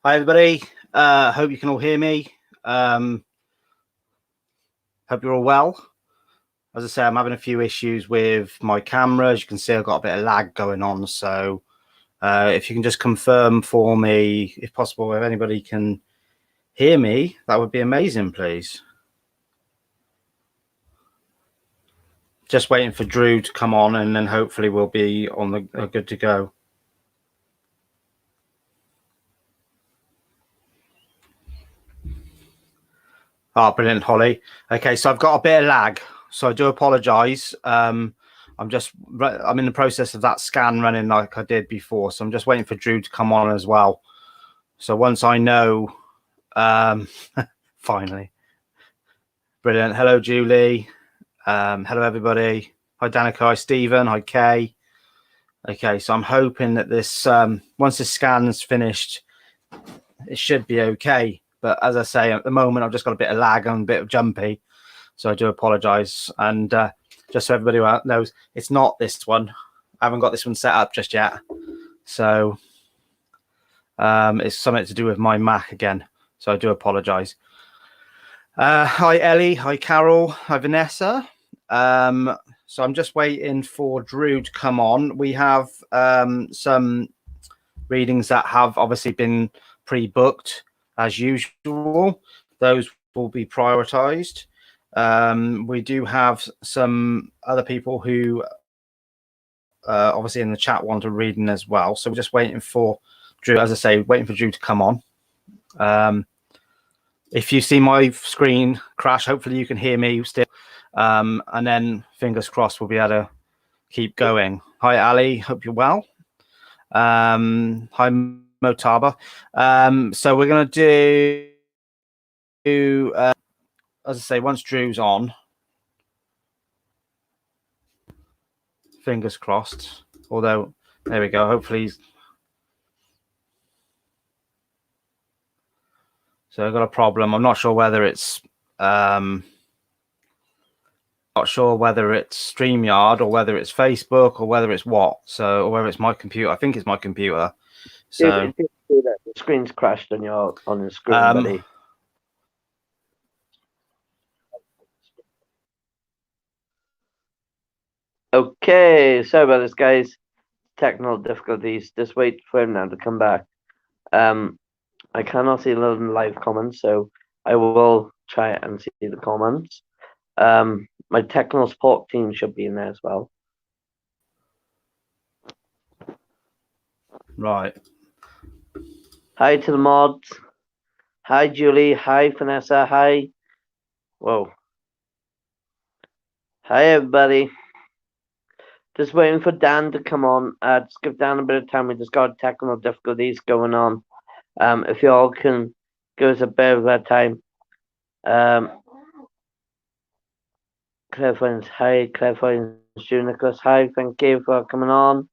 Hi, everybody. Hope you can all hear me. Hope you're all well. As I say, I'm having a few issues with my camera. As you can see, I've got a bit of lag going on. So if you can just confirm for me, if possible, if anybody can hear me, that would be amazing, please. Just waiting for Drew to come on, and then hopefully we'll be on the good to go. Oh, brilliant, Holly. Okay, so I've got a bit of lag, so I do apologise. I'm in the process of that scan running like I did before, so I'm just waiting for Drew to come on as well. So once I know, finally, brilliant. Hello, Julie. Hello, everybody. Hi, Danica. Hi, Stephen. Hi, Kay. Okay, so I'm hoping that this once the scan's finished, it should be okay. But as I say, at the moment, I've just got a bit of lag and a bit of jumpy. So I do apologise. And just so everybody knows, it's not this one. I haven't got this one set up just yet. So it's something to do with my Mac again. So I do apologise. Hi, Ellie. Hi, Carol. Hi, Vanessa. So I'm just waiting for Drew to come on. We have some readings that have obviously been pre-booked as usual. Those will be prioritised. We do have some other people who obviously in the chat want a reading as well. So we're just waiting for Drew, as I say, waiting for Drew to come on. If you see my screen crash, hopefully you can hear me still. And then fingers crossed we'll be able to keep going. Hi, Ali. Hope you're well. Hi, Motaba. So we're going to do, as I say, once Drew's on, fingers crossed. Although, there we go. Hopefully he's... So I've got a problem. I'm not sure whether it's StreamYard or whether it's Facebook or whether it's what. So, or whether it's my computer. I think it's my computer. So the screen's crashed on your screen, buddy. Okay, sorry about this, guys. Technical difficulties. Just wait for him now to come back. I cannot see the live comments, so I will try and see the comments. My technical support team should be in there as well. Right. Hi to the mods. Hi, Julie. Hi, Vanessa. Hi. Whoa. Hi, everybody. Just waiting for Dan to come on. Just give Dan a bit of time. We just got technical difficulties going on. If you all can give us a bit of that time. Clairvoyant. Hi, Clairvoyant. Nicholas. Hi, thank you for coming on.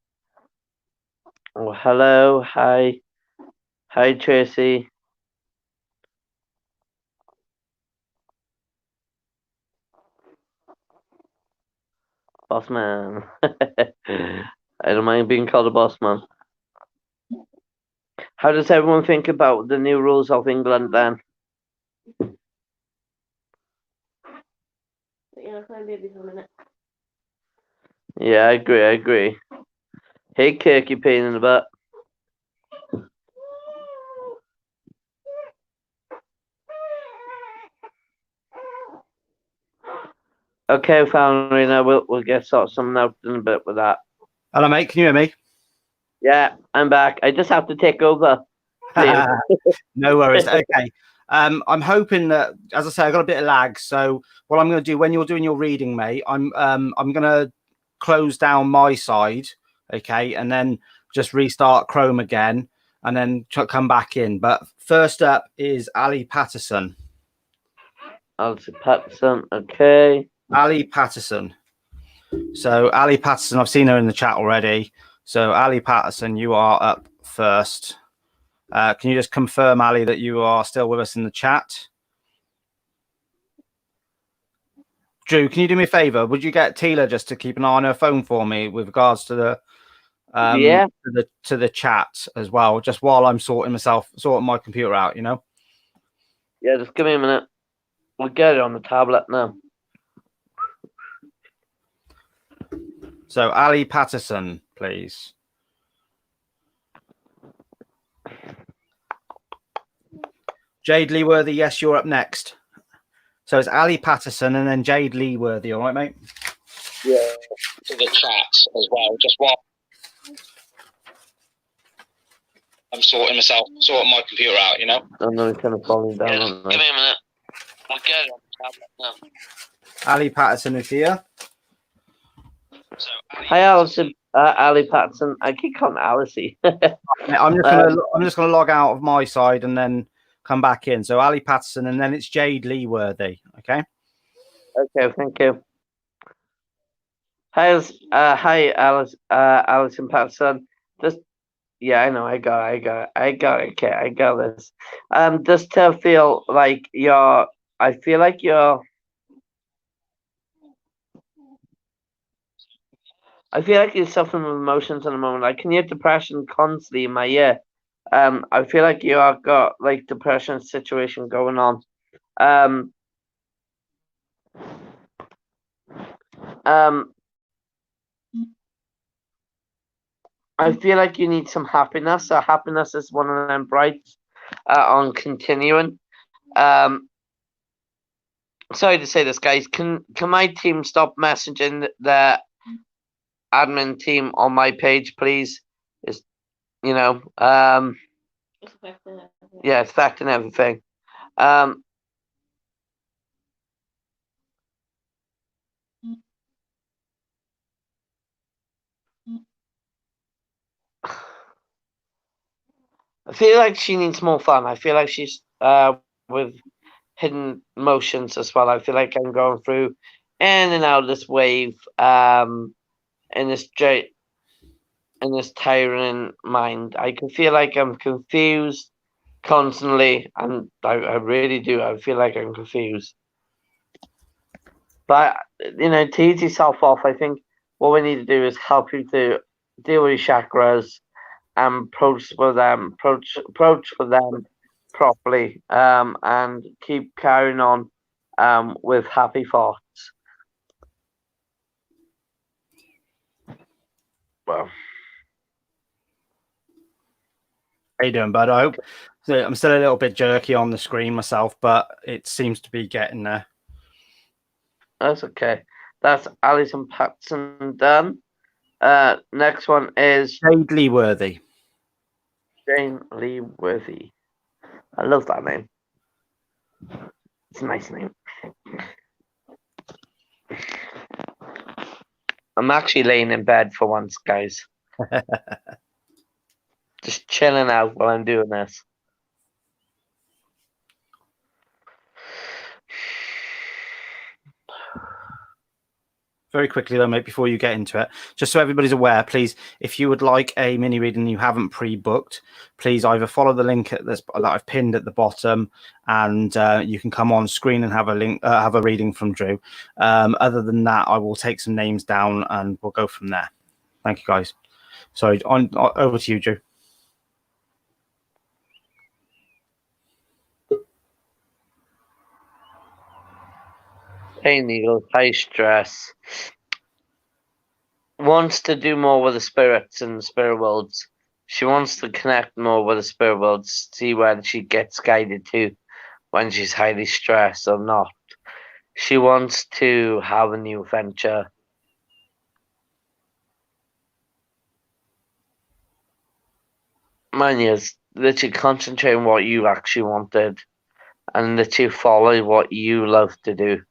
Oh, hello. Hi. Hi, Tracy. Boss man. I don't mind being called a boss man. How does everyone think about the new rules of England then? Yeah, I agree. Hey, Kirk, you pain in the butt. Okay, family, now we'll get something out in a bit with that. Hello, mate. Can you hear me? Yeah, I'm back. I just have to take over. No worries. Okay. I'm hoping that, as I say, I got a bit of lag. So what I'm going to do when you're doing your reading, mate, I'm going to close down my side, okay, and then just restart Chrome again, and then come back in. But first up is Ali Patterson. Ali Patterson, okay. Ali Patterson. So Ali Patterson, I've seen her in the chat already. So Ali Patterson, you are up first. Can you just confirm, Ali, that you are still with us in the chat? Drew, can you do me a favor? Would you get Tila just to keep an eye on her phone for me with regards to the Yeah. to the chat as well, just while I'm sorting my computer out, you know. Yeah, just give me a minute. We'll get it on the tablet now. So Ali Patterson, please. Jade Leeworthy, yes, you're up next. So it's Ali Patterson and then Jade Leeworthy, all right, mate? Yeah. To the chat as well, just while I'm sorting my computer out, you know. I'm really kind of falling down on Give me a minute. We'll get it on the tablet now. Ali Patterson is here. So, Hi, Alison. Ali Patterson. I keep calling Alicie. I'm just gonna log out of my side and then come back in. So Ali Patterson and then it's Jade Leeworthy. Okay. Okay, thank you. Hi, Alice. Alison Patterson. Just yeah, I know. I got it. Okay, I got this. Just to feel like you're. I feel like you're. I feel like you're suffering with emotions at the moment. I can hear depression constantly in my ear. I feel like you are got like depression situation going on. Um, um, I feel like you need some happiness. So happiness is one of them brights on continuing. Sorry to say this, guys. Can my team stop messaging the admin team on my page, please? It's yeah, it's affecting everything. I feel like she needs more fun. I feel like she's with hidden emotions as well. I feel like I'm going through in and out of this wave, in this tiring mind. I can feel like I'm confused constantly, and I really do. I feel like I'm confused. But to ease yourself off, I think what we need to do is help you to deal with your chakras and approach for them properly, and keep carrying on with happy thoughts. Well, how you doing, bud? I hope. So I'm still a little bit jerky on the screen myself, but it seems to be getting there. that's okay. That's Alison Patson done. Next one is Jade Leeworthy. Jane Lee Worthy. I love that name. It's a nice name. I'm actually laying in bed for once, guys. Just chilling out while I'm doing this. Very quickly though, mate, before you get into it, just so everybody's aware, please, if you would like a mini reading and you haven't pre-booked, please either follow the link that I've pinned at the bottom, and you can come on screen and have a reading from Drew. Other than that, I will take some names down and we'll go from there. Thank you, guys. Sorry, over to you, Drew. Hey, Neil. High stress. Wants to do more with the spirits and the spirit worlds. She wants to connect more with the spirit worlds, see where she gets guided to when she's highly stressed or not. She wants to have a new venture. Mine is that you concentrate on what you actually wanted and that you follow what you love to do.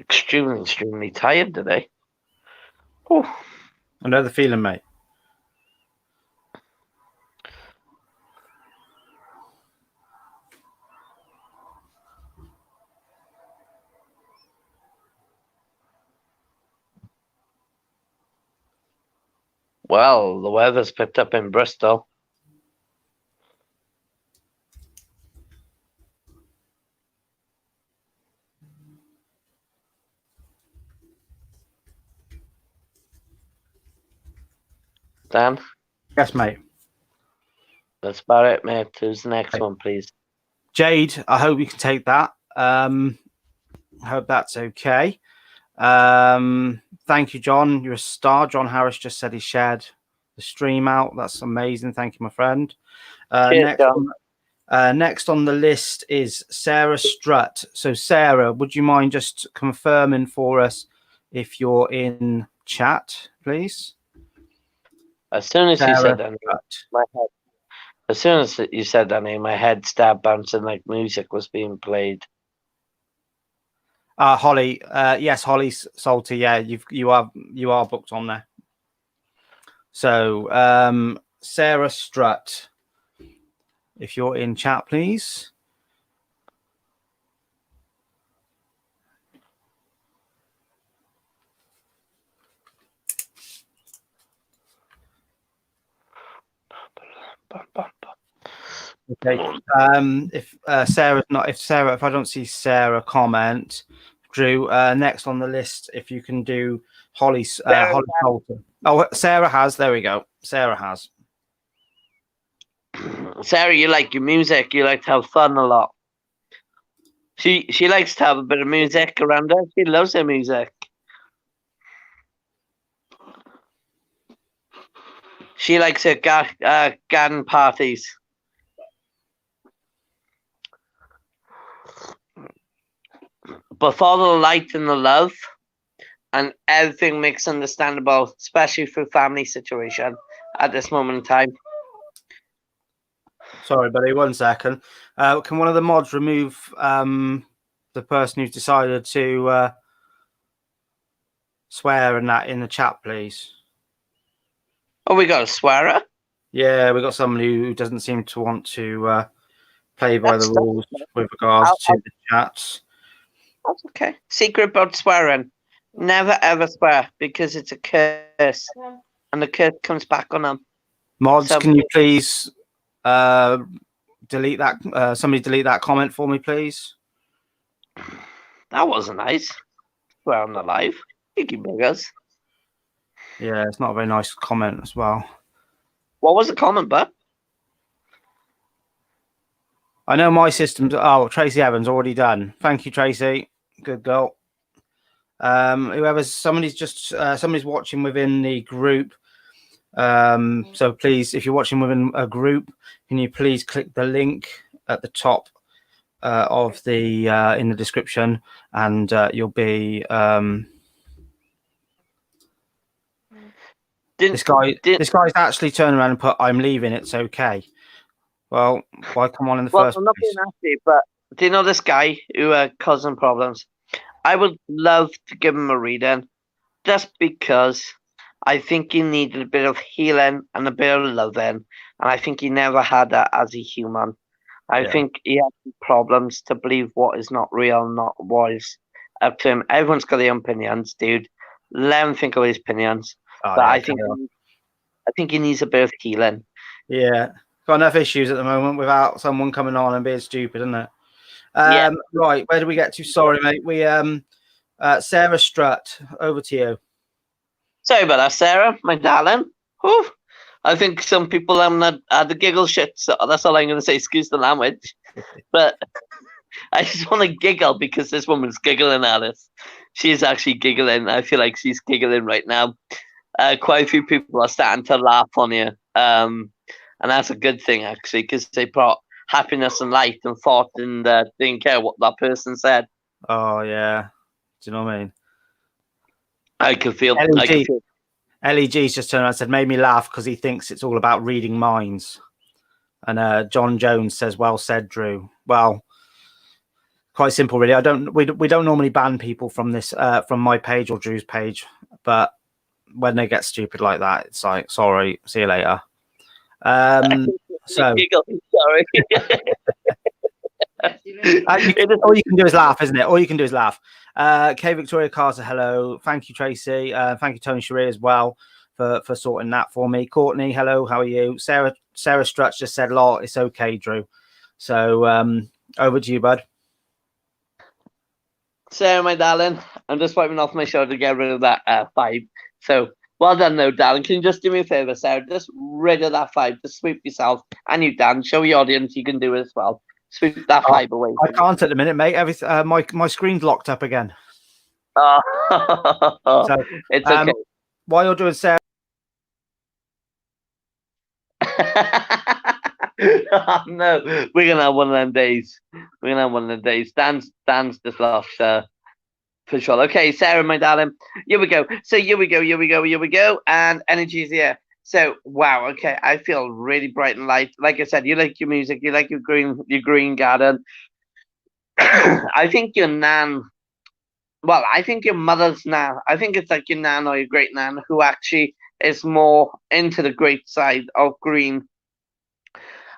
Extremely tired today. Oh. I know the feeling, mate. Well, the weather's picked up in Bristol. Dan, Yes, mate. that's about it, mate. Who's the next one, please? Jade, I hope you can take that. I hope that's okay. Thank you, John. You're a star. John Harris just said he shared the stream out. That's amazing. Thank you, my friend. Cheers, John. Next on the list is Sarah Strutt. So, Sarah, would you mind just confirming for us if you're in chat, please? As soon as Sarah you said that, Strutt. my head. As soon as you said that name, my head started bouncing like music was being played. Holly, yes, Holly Salty. Yeah, you are booked on there. So, Sarah Strutt, if you're in chat, please. Okay. If I don't see Sarah comment, Drew, next on the list, if you can do Holly Salter. Oh, Sarah has. There we go. Sarah has. Sarah, you like your music. You like to have fun a lot. She likes to have a bit of music around her. She loves her music. She likes her garden parties. But for the light and the love, and everything makes understandable, especially through family situation at this moment in time. Sorry, buddy. 1 second. Can one of the mods remove the person who's decided to swear and that in the chat, please? Oh, we got a swearer? Yeah, we got somebody who doesn't seem to want to play by the rules with regards to the chats. That's okay. Secret about swearing. Never ever swear because it's a curse. And the curse comes back on them. Mods, can you please delete that? Somebody delete that comment for me, please. That wasn't nice. Swear on the live. Cheeky buggers. Yeah, it's not a very nice comment as well. What was the comment, bud? I know my system's. Oh, Tracy Evans already done. Thank you, Tracy. Good girl. Somebody's watching within the group. So please, if you're watching within a group, can you please click the link at the top of the in the description, and you'll be. This guy's actually turned around and put, "I'm leaving. It's okay." Well, why come on in the first I'm not place? being nasty, but do you know this guy who causing problems? I would love to give him a reading, just because I think he needed a bit of healing and a bit of loving, and I think he never had that as a human. I think he had problems to believe what is not real, not what is up to him. Everyone's got their own opinions, dude. Let him think of his opinions. But I think he needs a bit of healing. Yeah, got enough issues at the moment without someone coming on and being stupid, isn't it? Right, where do we get to? Sorry, mate. We Sarah Strutt, over to you. Sorry about that, Sarah, my darling. Whew. I think some people haven't had the giggle shit, so that's all I'm going to say. Excuse the language. But I just want to giggle because this woman's giggling at us. She's actually giggling. I feel like she's giggling right now. Quite a few people are starting to laugh on you. And that's a good thing, actually, because they brought happiness and light and thought and didn't care what that person said. Oh, yeah. Do you know what I mean? I could feel. LEG's just turned around and said, made me laugh because he thinks it's all about reading minds. And John Jones says, well said, Drew. Well, quite simple, really. We don't normally ban people from this, from my page or Drew's page, but when they get stupid like that, it's like, sorry, see you later. So sorry. All you can do is laugh, isn't it? All you can do is laugh. K Victoria Carter, hello. Thank you, Tracy. Thank you, Tony Sheree, as well. for sorting that for me. Courtney, hello, how are you? Sarah Strutz just said, "Lol, it's okay, Drew." So over to you, bud. Sarah, my darling, I'm just wiping off my shoulder to get rid of that 5. So well done, though, darling. Can you just do me a favor, Sarah? Just rid of that 5. Just sweep yourself, and you, Dan. Show your audience you can do it as well. Sweep that 5 away. I can't at the minute, mate. My screen's locked up again. Oh, So, it's okay. While you're doing Sarah. Oh, no, we're gonna have one of them days. Dan's just lost for sure. Okay, Sarah, my darling. Here we go. So here we go. And energy's here. So wow, okay. I feel really bright and light. Like I said, you like your music, you like your green garden. I think your nan. Well, I think your mother's nan. I think it's like your nan or your great nan who actually is more into the great side of green.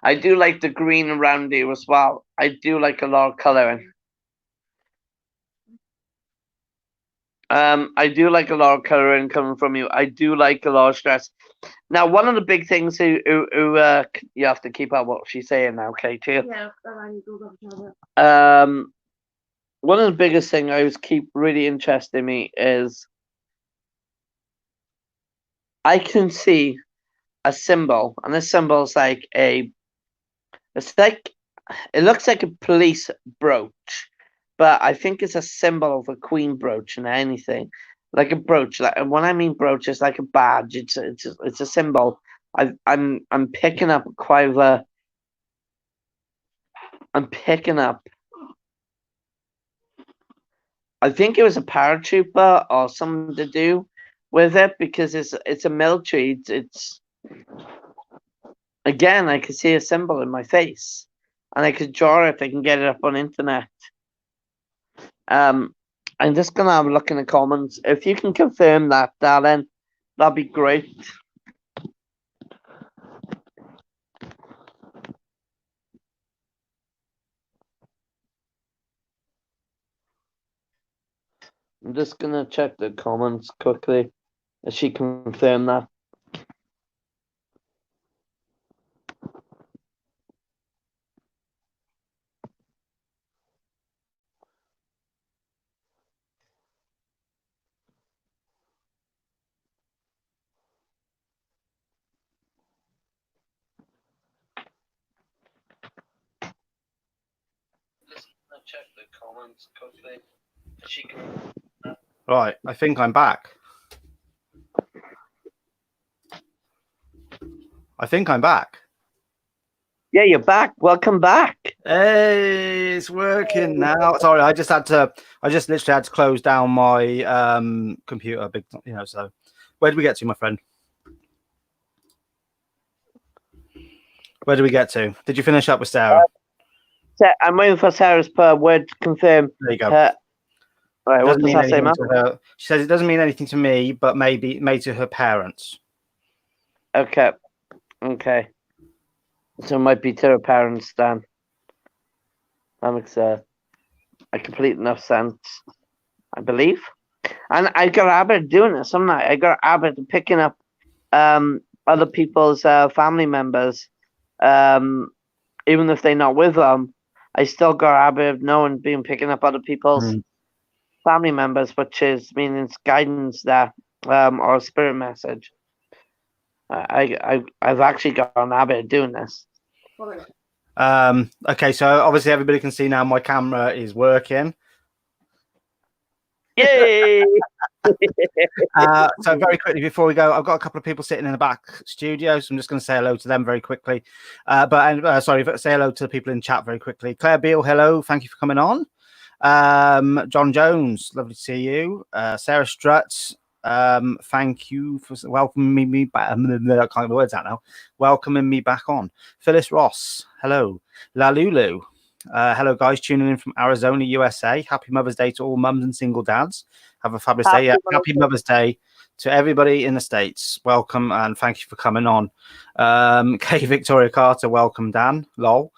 I do like the green around you as well. I do like a lot of colouring. I do like a lot of colouring coming from you. I do like a lot of stress. Now, one of the big things who you have to keep up what she's saying now, Katie. Yeah. One of the biggest things I always keep really interesting me is I can see a symbol, and this symbol is like it looks like a police brooch, but I think it's a symbol of a queen brooch and anything like a brooch. Like, and when I mean brooch, it's like a badge. It's a symbol. I'm picking up quite a. I'm picking up. I think it was a paratrooper or something to do with it because it's a military. It's again, I could see a symbol in my face, and I could draw it. I can get it up on internet. I'm just gonna have a look in the comments. If you can confirm that, darling, that'd be great. I'm just gonna check the comments quickly. If she confirm that. Check the comments quickly. She can... Right, I think I'm back. Yeah, you're back. Welcome back. Hey, it's working now. Sorry, I just literally had to close down my computer. So where did we get to, my friend? Where did we get to? Did you finish up with Sarah? I'm waiting for Sarah's per word to confirm. There you go. Right, what does that say, Matt? She says it doesn't mean anything to me, but maybe to her parents. Okay. So it might be to her parents, Dan. That makes a complete enough sense, I believe. And I got a habit of doing this, haven't I? I got a habit of picking up other people's family members, even if they're not with them. I still got a habit of picking up other people's family members, which is meaning it's guidance there, or a spirit message. I've actually got an habit of doing this. Okay, so obviously everybody can see now my camera is working. Yay! So very quickly before we go, I've got a couple of people sitting in the back studio, so I'm just going to say hello to them very quickly. Say hello to the people in chat very quickly. Claire Beale, hello, thank you for coming on. John Jones, lovely to see you. Sarah Strutt, thank you for welcoming me back. I can't get the words out now. Welcoming me back on. Phyllis Ross, hello. La Lulu. Hello, guys, tuning in from Arizona, USA. Happy Mother's Day to all mums and single dads. Have a fabulous day. Happy Mother's Day to everybody in the States. Welcome and thank you for coming on. K. Victoria Carter, welcome, Dan. Lol.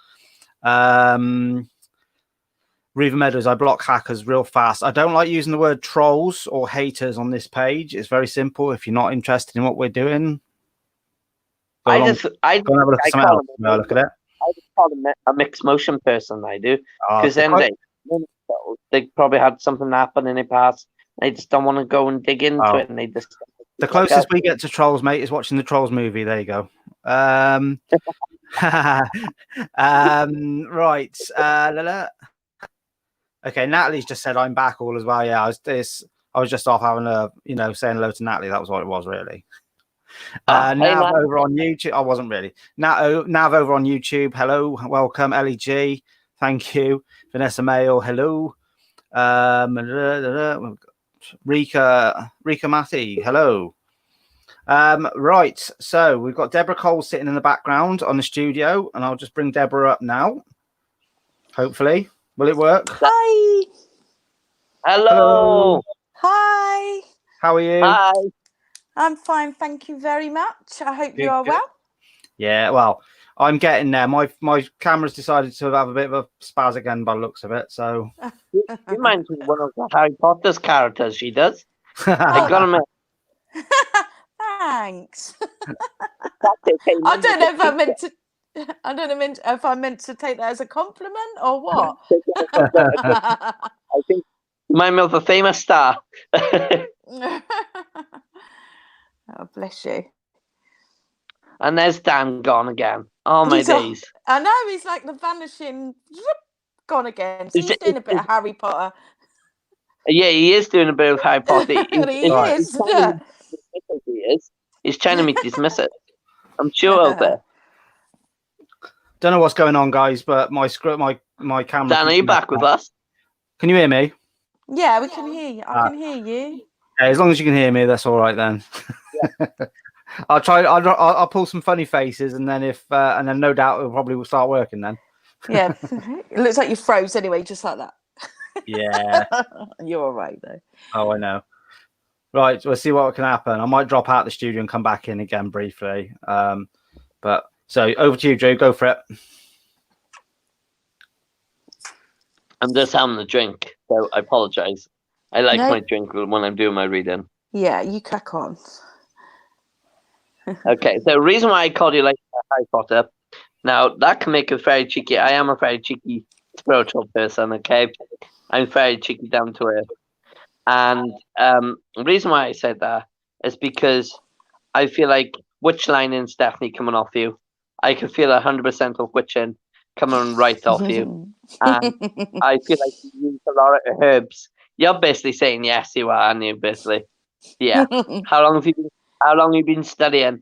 Riva Meadows, I block hackers real fast. I don't like using the word trolls or haters on this page. It's very simple. If you're not interested in what we're doing, go and have a look at something else. Look at it. I just call them a mixed motion person. I do, Ah, because then they probably had something happen in the past. They just don't want to go and dig into it, and they just. The closest we get to trolls, mate, is watching the Trolls movie. There you go. Right. Okay, Natalie's just said I'm back all as well. Yeah, I was just off having a, saying hello to Natalie. That was what it was, really. Nav over on YouTube. I wasn't really. Nav over on YouTube. Hello, welcome. LEG, thank you. Vanessa Mail, hello. Rika Matty, hello. Right, so we've got Deborah Cole sitting in the background on the studio, and I'll just bring Deborah up now. Hopefully, will it work? Hi. Hello. Hi. How are you? Hi. I'm fine, thank you very much. I hope you are well. Yeah, well, I'm getting there. My camera's decided to have a bit of a spaz again by the looks of it. So you reminds me of one of the Harry Potter's characters. She does. I got him. Thanks. I don't know if I meant to. I don't know if I meant to take that as a compliment or what. I think you remind me of a famous star. Oh, bless you. And there's Dan gone again. Oh, my days. I know, he's like the vanishing, gone again. So he's doing a bit of Harry Potter. Yeah, he is doing a bit of Harry Potter. He is. He's trying to make dismiss it. I'm sure of it. Don't know what's going on, guys, but my camera. Dan, are you back with us? Can you hear me? Yeah, we can hear you. I can hear you. Yeah, as long as you can hear me, that's all right then. Yeah. I'll try. I'll pull some funny faces, and then and then no doubt it'll probably start working then. Yeah, it looks like you froze anyway, just like that. Yeah, you're all right though. Oh, I know. Right, we'll see what can happen. I might drop out the studio and come back in again briefly. But so over to you, Drew. Go for it. I'm just having a drink, so I apologize. I like my drink when I'm doing my reading. Yeah, you crack on. Okay, so the reason why I called you like Harry Potter, now that can make it very cheeky. I am a very cheeky spiritual person, okay? I'm very cheeky down to earth. And the reason why I said that is because I feel like witch lining's definitely coming off you. I can feel 100% of witching coming right off you. And I feel like you use a lot of herbs. You're basically saying yes, you are, aren't you? Basically, yeah. How long have you been studying?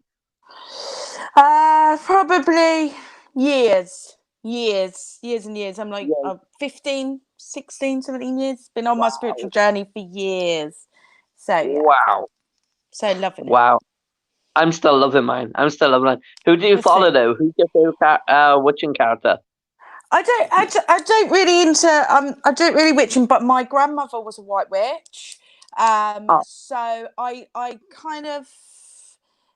Probably years and years. I'm like 15, 16, 17 years. Been on my spiritual journey for years. So yeah. Wow. So loving it. Wow. I'm still loving mine. Who do you follow though? Who's your favorite witching character? I don't really witching, but my grandmother was a white witch. So I kind of,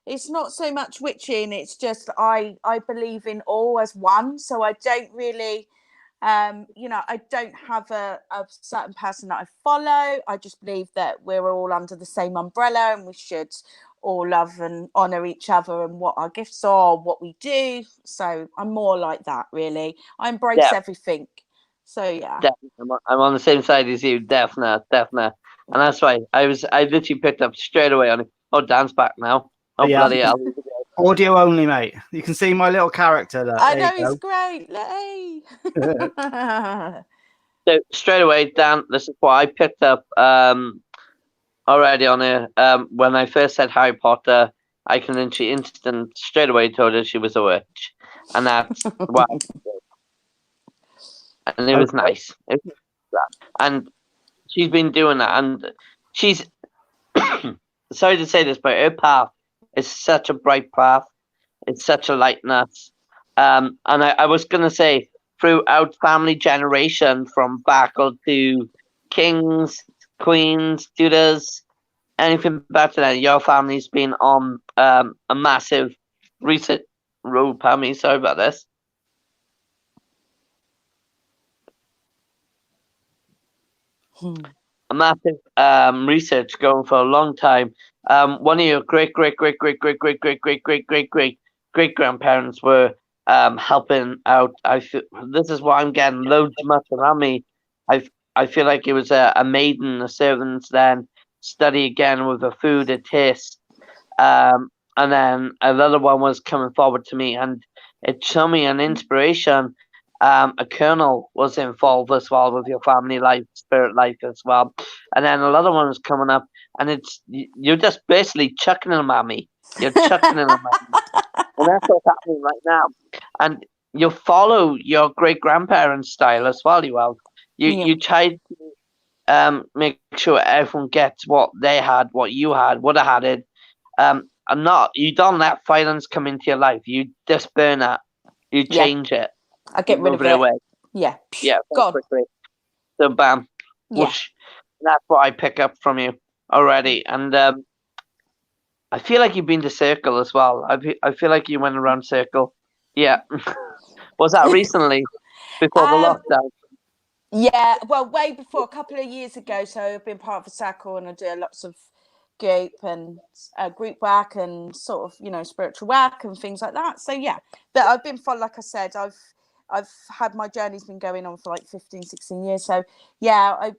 it's not so much witching, it's just I believe in all as one. So I don't really I don't have a certain person that I follow. I just believe that we're all under the same umbrella and we should all love and honor each other and what our gifts are, what we do. So I'm more like that, really. I embrace everything. So yeah, definitely. I'm on the same side as you, definitely. And that's why I literally picked up straight away on it. Oh, Dan's back now. Oh, yeah. Bloody hell. Audio only, mate. You can see my little character there. I know, he's great. Hey. So straight away, Dan, this is what I picked up already on her. When I first said Harry Potter, I can straight away told her she was a witch. And that's what and it was nice. And she's been doing that, and she's sorry to say this, but her path is such a bright path. It's such a lightness. And I was gonna say throughout family generation from Backle to kings, queens, Tudors, anything better than your family's been on a massive recent road. Pardon me, sorry about this. a massive research going for a long time. One of your great grandparents were helping out. This is why I'm getting loads much around me. I feel like it was a maiden, a servant's then study again with the food, a taste. And then another one was coming forward to me, and it showed me an inspiration. A colonel was involved as well with your family life, spirit life as well. And then another one was coming up, and you're just basically chucking them at me. You're chucking them at me. And that's what's happening right now. And you follow your great grandparents' style as well, you have. You try to make sure everyone gets what they had, what you had, would have had it. You don't let violence come into your life. You just burn it. You change it. I get rid of it. Away. Yeah. Yeah. God. Quickly. So bam. Whoosh. Yeah. That's what I pick up from you already. And I feel like you've been to Circle as well. I feel like you went around Circle. Yeah. Was that recently? Before the lockdown? Yeah. Well, way before, a couple of years ago. So I've been part of a circle, and I do lots of group and group work and sort of spiritual work and things like that. So yeah, but I've been for, like I said, I've had my journey's been going on for like 15, 16 years. So yeah, I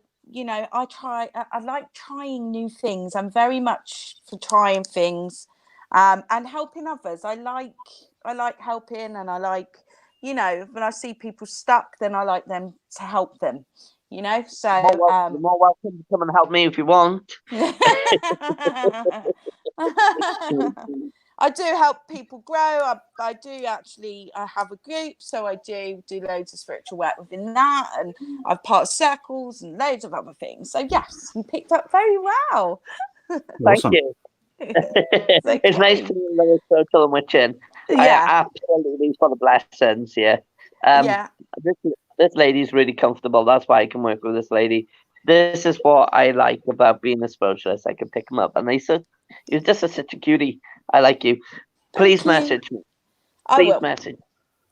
like trying new things. I'm very much for trying things and helping others. I like helping, and I like, when I see people stuck, then I like them to help them, so you're more welcome to come and help me if you want. I do help people grow. I do actually have a group, so I do loads of spiritual work within that, and I've part of circles and loads of other things. So yes, you picked up very well. Thank you. It's nice to be a little spiritual and witching. Yeah, I absolutely for the blessings. Yeah. This lady's really comfortable. That's why I can work with this lady. This is what I like about being a spiritualist. I can pick them up, and you're just such a cutie. I like you. Please message me. Please message.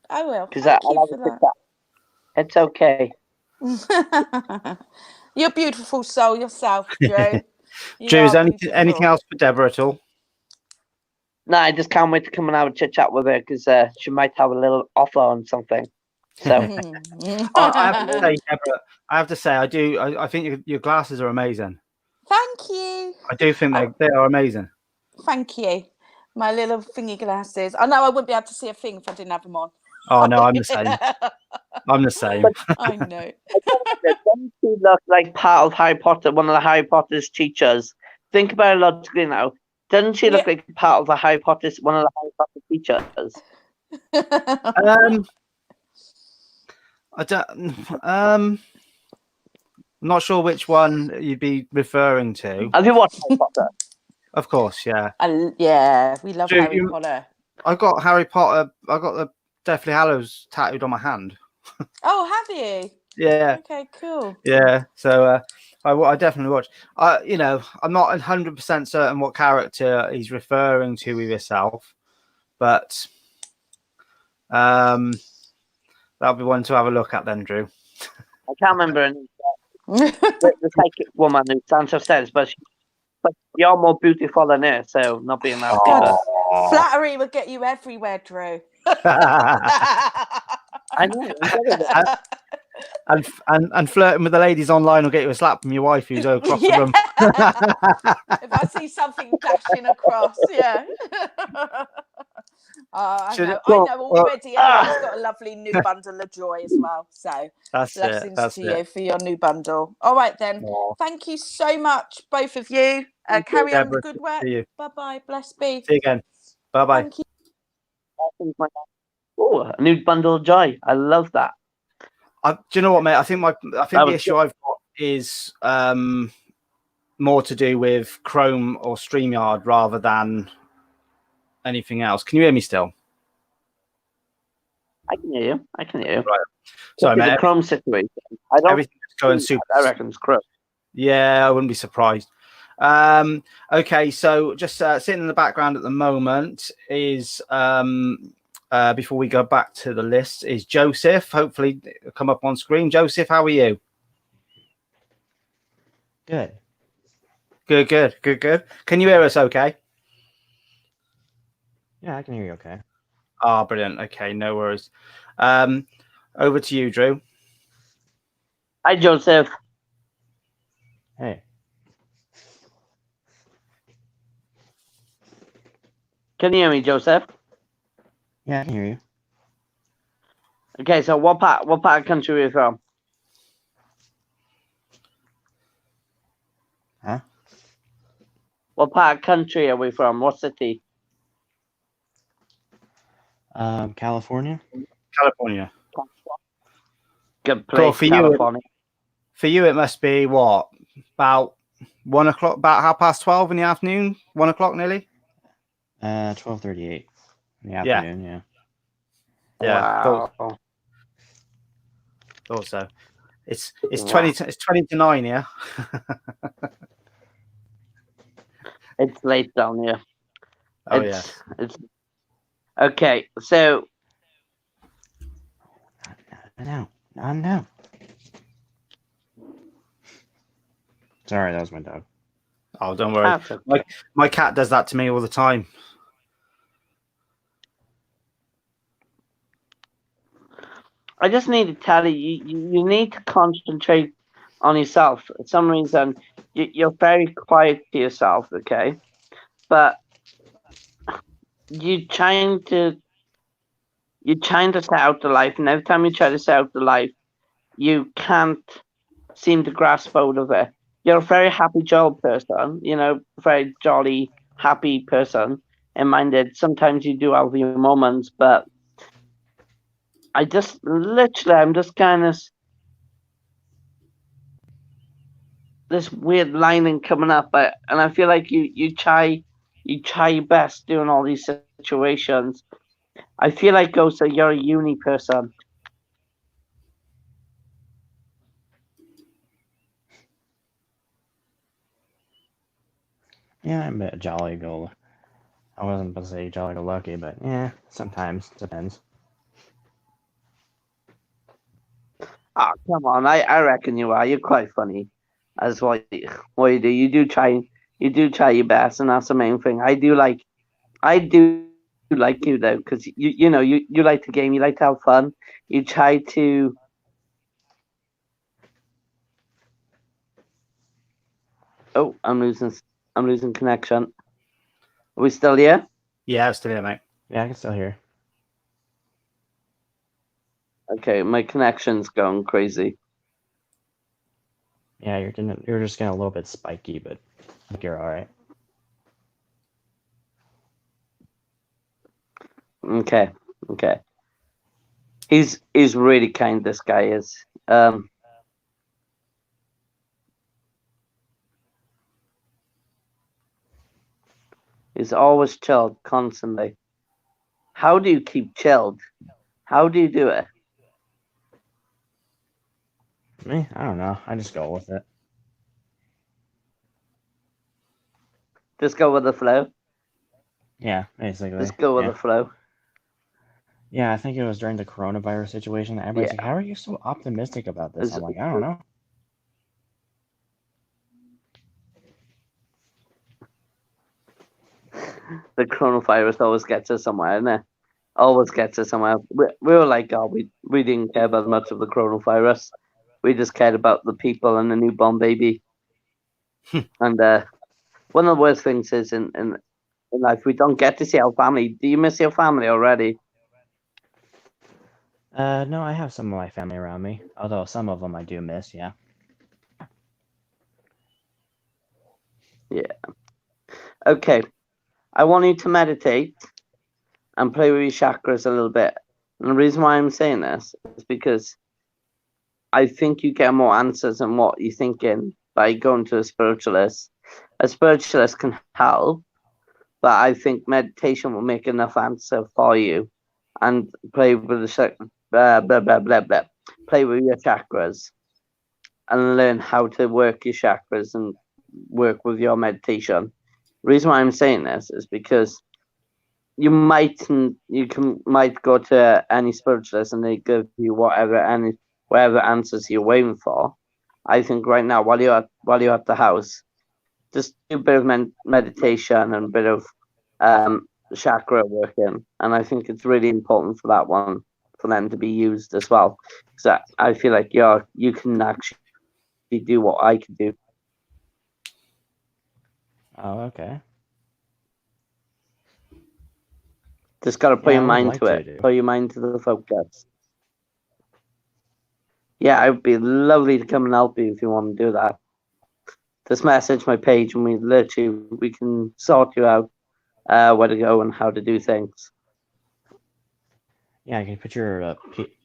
I will. Because I love it. It's okay. You're a beautiful soul yourself, Drew. Drew, is anything else for Deborah at all? No, I just can't wait to come and have a chit chat with her, because she might have a little offer on something. So I have to say, I do. I think your glasses are amazing. Thank you. I do think they are amazing. Thank you. My little thingy glasses. I know I wouldn't be able to see a thing if I didn't have them on. Oh no, I'm the same. I'm the same. I know. Doesn't she look like part of Harry Potter, one of the Harry Potter's teachers? Think about it logically now. Doesn't she look like part of one of the Harry Potter teachers? I don't. I'm not sure which one you'd be referring to. Have you watched Harry Potter? Of course, yeah. Yeah, we love Harry Potter. I got Harry Potter. I got the Deathly Hallows tattooed on my hand. Oh, have you? Yeah. Okay, cool. Yeah. So I definitely watch. I'm not 100% certain what character he's referring to with yourself, but that'll be one to have a look at then, Drew. I can't remember the psychic woman who Sansa says, but you're more beautiful than her, so not being that. God, flattery will get you everywhere, Drew. I know. And flirting with the ladies online will get you a slap from your wife who's across the room. If I see something dashing across, yeah. I know already. He's got a lovely new bundle of joy as well. So blessings to you for your new bundle. All right then. Thank you so much, both of you. Carry on the good work. Bye-bye. Bless be. See you again. Bye-bye. Thank you. Oh, a new bundle of joy. I love that. Do you know what, mate? I think the issue I've got is more to do with Chrome or StreamYard rather than anything else. Can you hear me still? I can hear you. Right. Sorry, mate. The Chrome situation. Everything's going super. I reckon it's Chrome. Yeah, I wouldn't be surprised. Okay, so just sitting in the background at the moment is before we go back to the list is Joseph. Hopefully come up on screen. Joseph, how are you? Good. Good. Can you hear us okay? Yeah, I can hear you okay. Ah, brilliant. Okay, no worries. Over to you, Drew. Hi, Joseph. Hey. Can you hear me, Joseph? Yeah, I can hear you. Okay, so what part of country are you from? Huh? What part of country are we from? What city? California? California. Good Cool. place, California. For you, it must be what? About 1 o'clock, about 12:30 in the afternoon? 1 o'clock nearly? 12:38 in the afternoon, yeah. Yeah. Wow. Thought so. It's Wow. 20 to 9 here. It's late down here. Oh, It's okay. So Not now. Sorry, that was my dog. Oh, don't worry. that's okay. My cat does that to me all the time. I just need to tell you, you need to concentrate on yourself. For some reason, you're very quiet to yourself, okay? But you're trying to set out the life, and every time you try to set out the life, you can't seem to grasp hold of it. You're a very happy, jolly person, very jolly, happy person, and minded. Sometimes you do have your moments, but I'm just kind of this weird lining coming up, and I feel like you try your best doing all these situations. I feel like also you're a uni person. Yeah, I'm a bit jolly go. I wasn't supposed to say jolly go lucky, but yeah, sometimes depends. Oh, come on! I reckon you are. You're quite funny. That's what you do. You do try your best, and that's the main thing. I do like you though, because you like the game. You like to have fun. You try to. Oh, I'm losing connection. Are we still here? Yeah, I'm still here, mate. Yeah, I can still hear. Okay, my connection's going crazy. Yeah, you're just getting a little bit spiky, but I think you're all right. Okay. He's really kind. This guy is. He's always chilled constantly. How do you keep chilled? How do you do it? Me? I don't know. I just go with it. Just go with the flow. Yeah, basically. Just go with yeah. the flow. Yeah, I think it was during the coronavirus situation. Everybody's Yeah. like, "How are you so optimistic about this?" I'm like, "I don't know." The coronavirus always gets us somewhere, isn't it? Always gets us somewhere. We were like, oh, we didn't care about much of the coronavirus. We just cared about the people and the newborn baby. And one of the worst things is in life, we don't get to see our family. Do you miss your family already? No, I have some of my family around me, although some of them I do miss. Yeah. Yeah. Okay. I want you to meditate and play with your chakras a little bit. And the reason why I'm saying this is because I think you get more answers than what you're thinking by going to a spiritualist. A spiritualist can help, but I think meditation will make enough answer for you. And play with play with your chakras and learn how to work your chakras and work with your meditation. The reason why I'm saying this is because you might go to any spiritualist and they give you whatever answers you're waiting for, I think right now, while you're at the house, just do a bit of meditation and a bit of chakra working, and I think it's really important for that one for them to be used as well. Because I feel like you can actually do what I could do. Oh, okay. Just got to put Yeah, your I would mind like to to it. do. Put your mind to the focus. Yeah, it would be lovely to come and help you if you want to do that. Just message my page and we can sort you out where to go and how to do things. Yeah, I can put your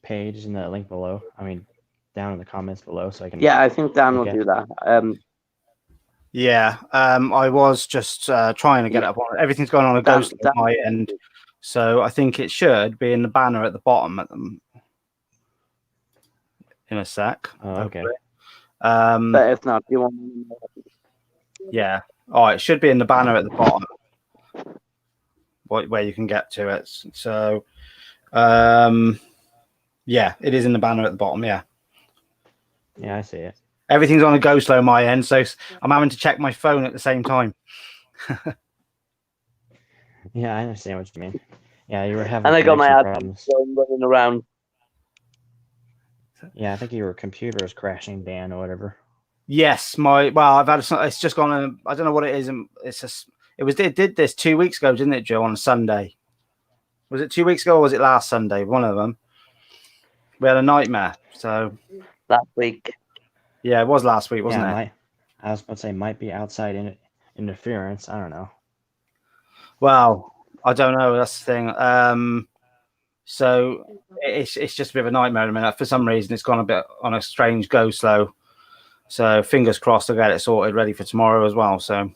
page in the link below. I mean, down in the comments below, so I can. Yeah, I think Dan will Okay. do that. Yeah, I was just trying to get it up. Everything's going on a Dan- ghost Dan- on my end, so I think it should be in the banner at the bottom in a sec. Oh, okay. hopefully. But if not, you want. Yeah. Oh, it should be in the banner at the bottom, where you can get to it. So, yeah, it is in the banner at the bottom. Yeah. Yeah, I see it. Everything's on a go slow my end, so I'm having to check my phone at the same time. Yeah, I understand what you mean. Yeah, you were having And I got my connection admin problems. phone running around. Yeah, I think your computer is crashing, Dan, or whatever. Yes, I've had it's just gone. I don't know what it is. It did this 2 weeks ago, didn't it, Joe? On Sunday, was it 2 weeks ago or was it last Sunday? One of them. We had a nightmare. So Last week. yeah, it was last week, wasn't it? I was about to say might be outside interference. I don't know. Well, I don't know. That's the thing. So it's just a bit of a nightmare at the minute. For some reason, it's gone a bit on a strange go slow. So fingers crossed, I'll get it sorted, ready for tomorrow as well. So,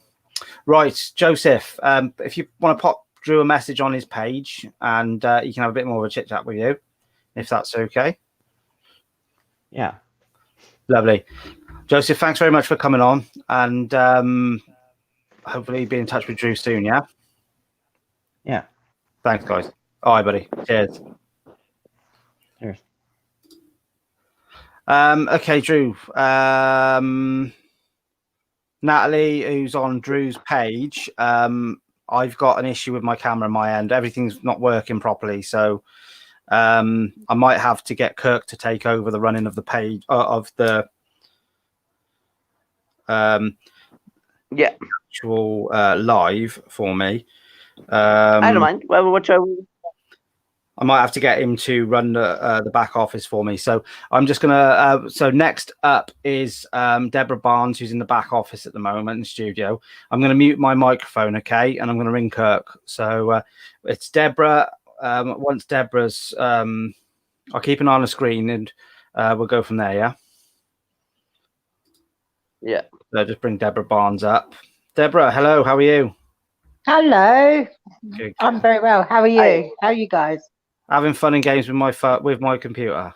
right, Joseph, if you want to pop Drew a message on his page, and he can have a bit more of a chit chat with you, if that's okay. Yeah. Lovely, Joseph. Thanks very much for coming on, and hopefully be in touch with Drew soon. Yeah. Yeah. Thanks, guys. All right, buddy. Cheers. Cheers. Okay, Drew. Natalie, who's on Drew's page, I've got an issue with my camera on my end. Everything's not working properly, so I might have to get Kirk to take over the running of the page of the actual live for me. I don't mind. Well, whichever. I might have to get him to run the back office for me. So I'm just gonna. So next up is Deborah Barnes, who's in the back office at the moment in the studio. I'm gonna mute my microphone, okay, and I'm gonna ring Kirk. So it's Deborah. Once Deborah's, I'll keep an eye on the screen and we'll go from there. Yeah. Yeah. So just bring Deborah Barnes up. Deborah, hello. How are you? Hello. Good. I'm very well. How are you? Hi. How are you guys? Having fun and games with my computer.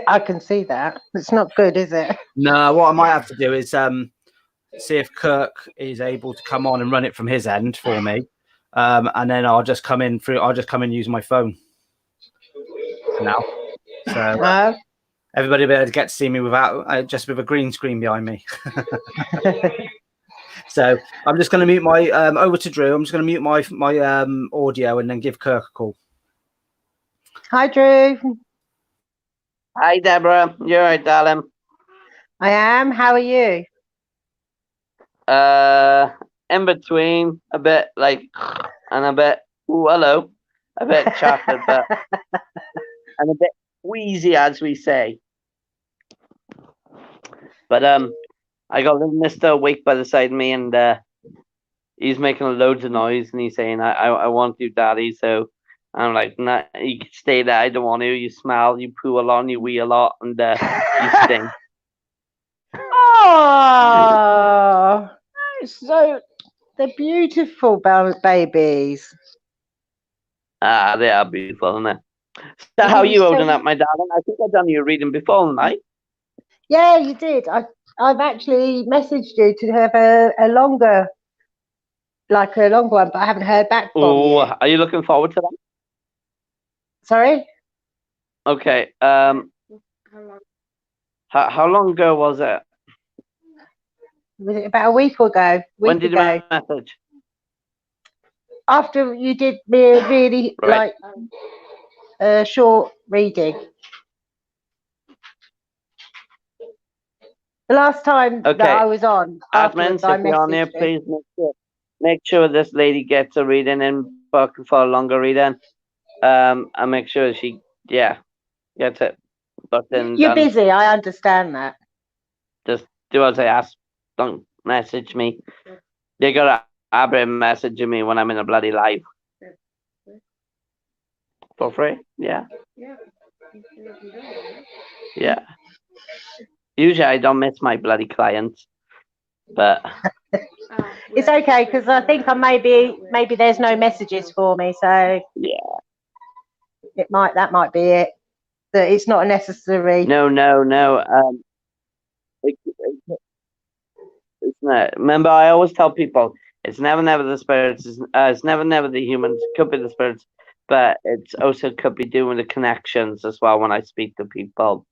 I can see that. It's not good, is it? No, what I might have to do is see if Kirk is able to come on and run it from his end for me, and then I'll just come in using my phone now. So everybody will be able to get to see me without just with a green screen behind me. So I'm just going to mute my over to Drew. I'm just going to mute my audio and then give Kirk a call. Hi, Drew. Hi, Deborah. You're right, darling. I am. How are you? In between, a bit like, and a bit, ooh, hello, a bit chocolate, but, and a bit wheezy, as we say. But I got little Mister awake by the side of me, and he's making loads of noise, and he's saying, "I want you, Daddy." So I'm like, "Nah, you can stay there. I don't want you. You smell, you poo a lot, and you wee a lot, and you stink." Oh, so they're beautiful babies. Ah, they are beautiful, aren't they? So how are you holding up, my darling? I think I've done your reading before, haven't I? Yeah, you did. I've actually messaged you to have a longer one, but I haven't heard back from you. Are you looking forward to that? Sorry? Okay. How long ago was it? Was it about a week ago? When did you message? After you did me a really Right. short reading. The last time that Okay. I was on, afterwards Admins, I if you're on here, messaged you. please make sure this lady gets a reading in book for a longer reading. And make sure she gets it booked in. You're Done. busy, I understand that. Just do as I ask. Don't message me. You gotta Abra messaging me when I'm in a bloody live. For free? Yeah. Yeah. Usually I don't miss my bloody clients. But It's okay because I think maybe there's no messages for me, so yeah. that might be it. That it's not necessary. No. It's not. Remember, I always tell people it's never the spirits. It's never the humans. It could be the spirits, but it's also could be doing the connections as well when I speak to people,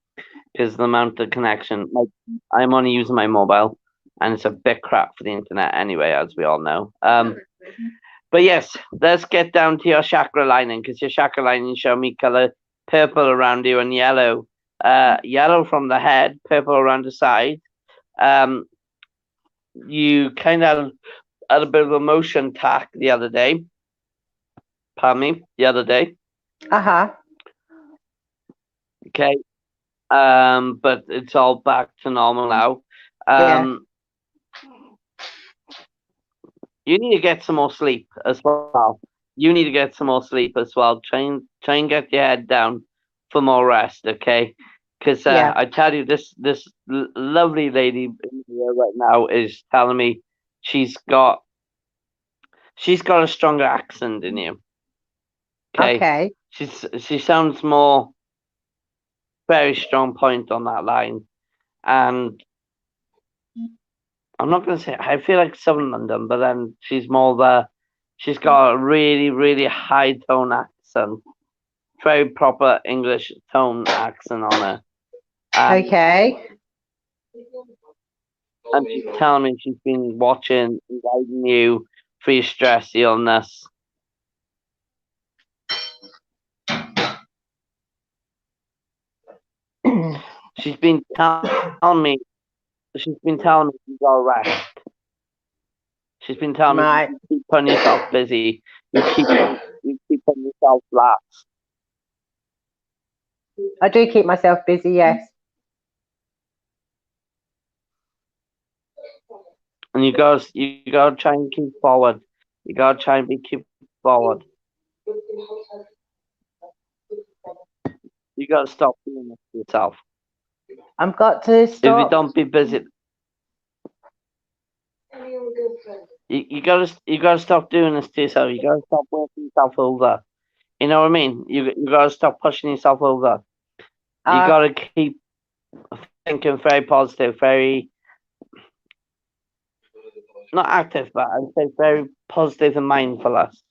because the amount of connection. Like I'm only using my mobile, and it's a bit crap for the internet anyway, as we all know. But yes, let's get down to your chakra lining, because your chakra lining show me color purple around you and yellow. Yellow from the head, purple around the side. You kind of had a bit of a motion attack the other day. Pardon me, the other day. Okay. But it's all back to normal now. Yeah. You need to get some more sleep as well. You need to get some more sleep as well. Try and get your head down for more rest, okay? Because Yeah. I tell you, this lovely lady in here right now is telling me she's got a stronger accent than you. Okay. She sounds more very strong point on that line, and I'm not gonna say I feel like Southern London, but then she's got a really high tone accent, very proper English tone accent on her. Okay. And she's telling me she's been watching and guiding you for your stress, illness. She's been telling me she's all right. She's been telling me you keep putting yourself busy. You keep putting yourself last. I do keep myself busy, yes. And you gotta try and keep forward. You gotta try and keep forward. You gotta stop doing this to yourself. I've got to stop. If you don't be busy, you gotta stop doing this to yourself. You gotta stop working yourself over. You know what I mean? You gotta stop pushing yourself over. You gotta keep thinking very positive, very not active, but I'd say very positive and mindfulness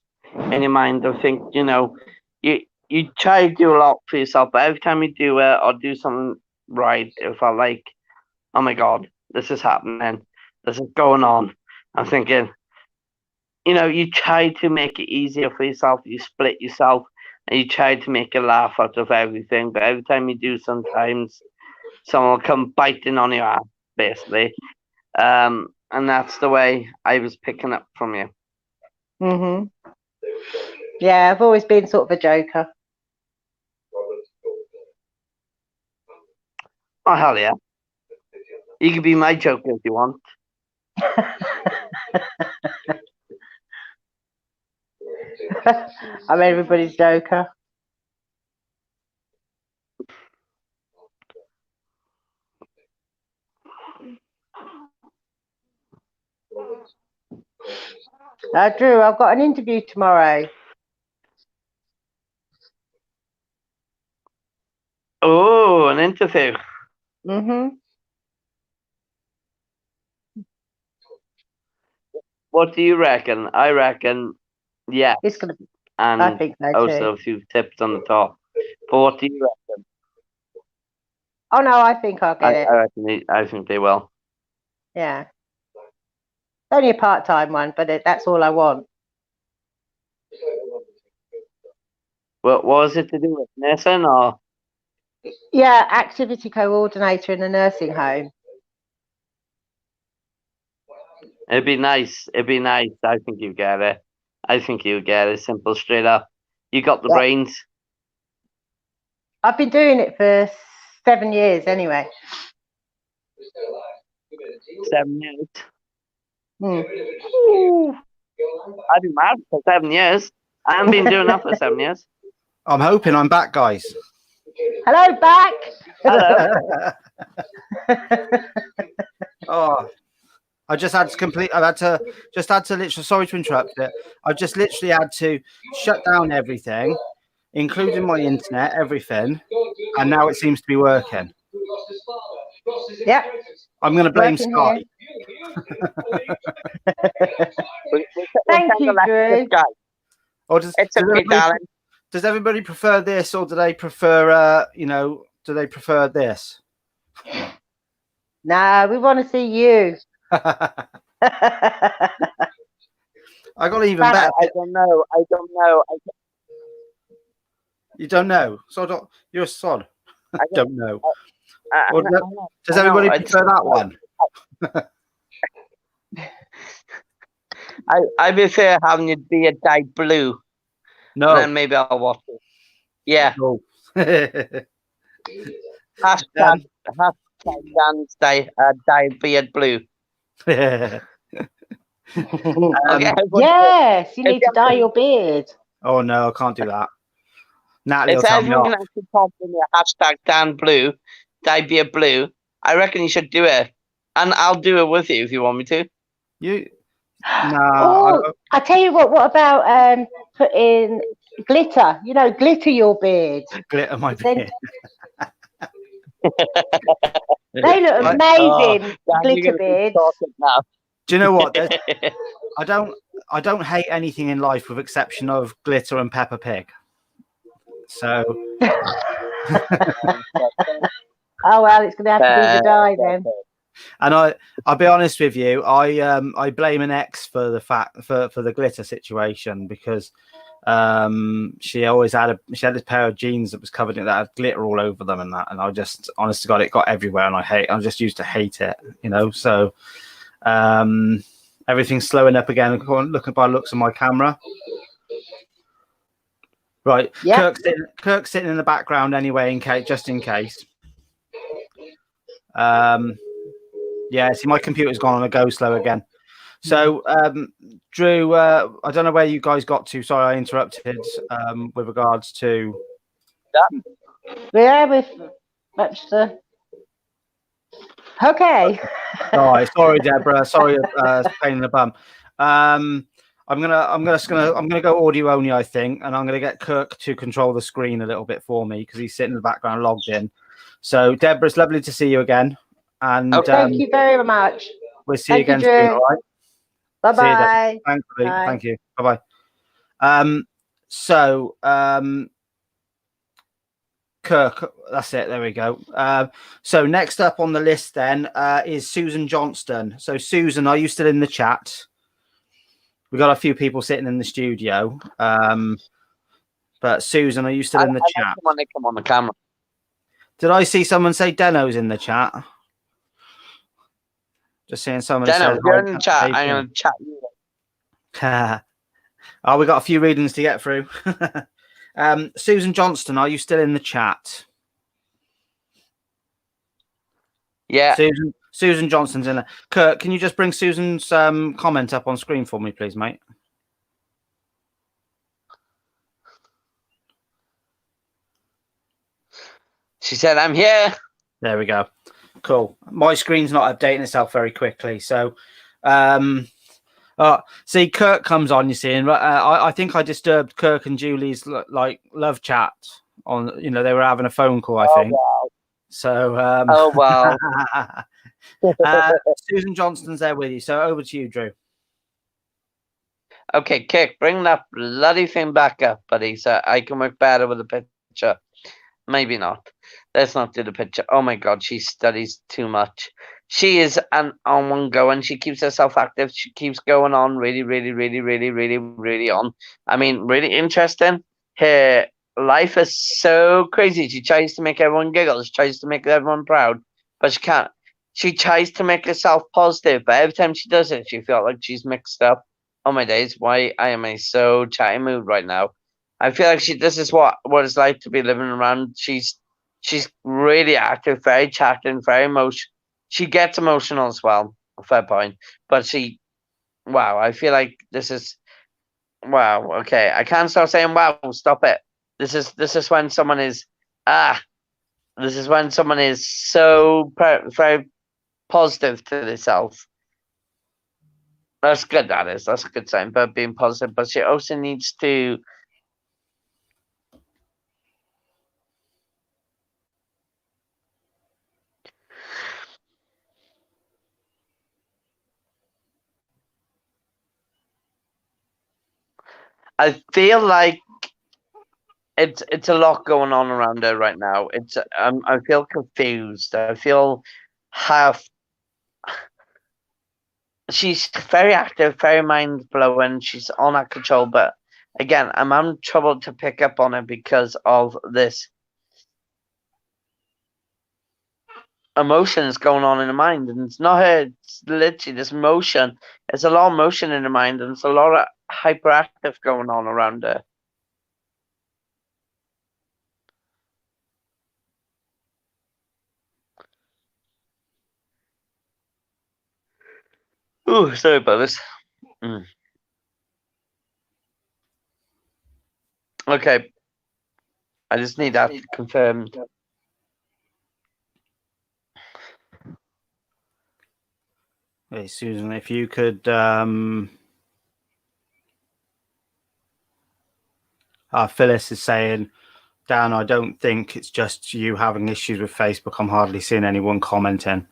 in your mind. I think you try to do a lot for yourself, but every time you do it or do something right, if I like, oh my god, this is happening, this is going on. I'm thinking, you try to make it easier for yourself. You split yourself, and you try to make a laugh out of everything. But every time you do, sometimes someone will come biting on your ass, basically. And that's the way I was picking up from you. Mhm. Yeah, I've always been sort of a joker. Oh hell yeah! You can be my joker if you want. I'm everybody's joker. Drew, I've got an interview tomorrow. Oh, an interview. Mhm. What do you reckon? I reckon, yeah. It's gonna be. And I think so also too. a few tips on the top. But what do you reckon? Oh no, I think I'll get it. I think they will. Yeah. It's only a part-time one, but that's all I want. What was it to do with nursing or? Yeah, activity coordinator in a nursing home. It'd be nice. It'd be nice. I think you get it. I think you get it. Simple, straight up. You got the Yeah. brains. I've been doing it for 7 years anyway. 7 years. Hmm. Ooh. I've been mad for 7 years. I haven't been doing that for 7 years. I'm hoping I'm back, guys. Hello, back. Hello. Oh, I just had to complete. I've had to literally. Sorry to interrupt it. I've just literally had to shut down everything, including my internet, everything, and now it seems to be working. Yeah. I'm going to blame Working Sky. Thank you, Drew. Or does everybody prefer this, or do they prefer? Do they prefer this? No, we want to see you. I got even better. I don't know. You don't know. So you're a sod. I don't know. Does I everybody know, prefer that one? I prefer having it be a dyed blue. No. And then maybe I'll watch it. Yeah. No. Hashtag Dan's dye beard blue. Yes, you need to dye your beard. Oh no, I can't do that. Natalie If will tell me everyone off. can actually pop in the hashtag Dan Blue, dye beard blue, I reckon you should do it. And I'll do it with you if you want me to. Oh, I tell you what about putting glitter? You know, glitter your beard. Glitter my beard. They look amazing, glitter beards. Do you know what? I don't hate anything in life with exception of glitter and Peppa Pig. So oh well, it's gonna have to be the dye then. And I'll be honest with you, I blame an ex for the fact for the glitter situation, because she always had this pair of jeans that was covered in that had glitter all over them and that, and I just, honest to God, it got everywhere, and I just used to hate it, so everything's slowing up again. Looking by looks of my camera. Right. Yeah. Kirk's sitting in the background anyway, just in case. Yeah, see, my computer's gone on a go slow again. So, Drew, I don't know where you guys got to. Sorry, I interrupted with regards to... Yeah, with much the... Okay. All right, sorry, Deborah. Sorry, pain in the bum. I'm gonna go audio only, I think, and I'm gonna get Kirk to control the screen a little bit for me because he's sitting in the background logged in. So, Deborah, it's lovely to see you again. And thank you very much. We'll see you again soon. All right. Bye-bye. Thank you. Bye-bye. So, Kirk, that's it. There we go. So next up on the list then is Susan Johnston. So Susan, are you still in the chat? We got a few people sitting in the studio. But Susan, are you still in the chat? When they come on the camera. Did I see someone say Deno's in the chat? Just seeing someone. Deno, if you're in the chat, I'm going to chat you. Oh, we got a few readings to get through. Susan Johnston, are you still in the chat? Yeah. Susan Johnston's in there. Kurt, can you just bring Susan's comment up on screen for me, please, mate? She said, I'm here. There we go. Cool. My screen's not updating itself very quickly. So, see, Kirk comes on, you see, and I think I disturbed Kirk and Julie's love chat on, they were having a phone call, I think. Wow. So, wow. Susan Johnston's there with you. So over to you, Drew. Okay, Kick, bring that bloody thing back up, buddy, so I can work better with the picture. maybe not. Let's not do the picture. Oh my God, she studies too much. She is an on one go, and she keeps herself active. She keeps going on really, really, really, really, really, really on. I mean, really interesting. Her life is so crazy. She tries to make everyone giggle. She tries to make everyone proud, but she can't. She tries to make herself positive, but every time she does it, she feels like she's mixed up. Oh my days, why I am in a so chatty mood right now. I feel like this is what it's like to be living around. She's really active, very chatting, very emotional. She gets emotional as well. Fair point. But wow, I feel like this is wow. Okay, I can't stop saying wow. Stop it. This is when someone is This is when someone is so very positive to themselves. That's good. That's a good sign. But being positive, but she also needs to. I feel like it's a lot going on around her right now. I feel confused. I feel half. She's very active, very mind blowing. She's on out control, but again, I'm having trouble to pick up on it because of this emotions going on in the mind, and it's not her. It's literally this motion. There's a lot of motion in the mind, and it's a lot of hyperactive going on around her. Ooh, sorry about this. Okay, I just need that confirmed. Hey, Susan, if you could. Phyllis is saying, Dan, I don't think it's just you having issues with Facebook. I'm hardly seeing anyone commenting.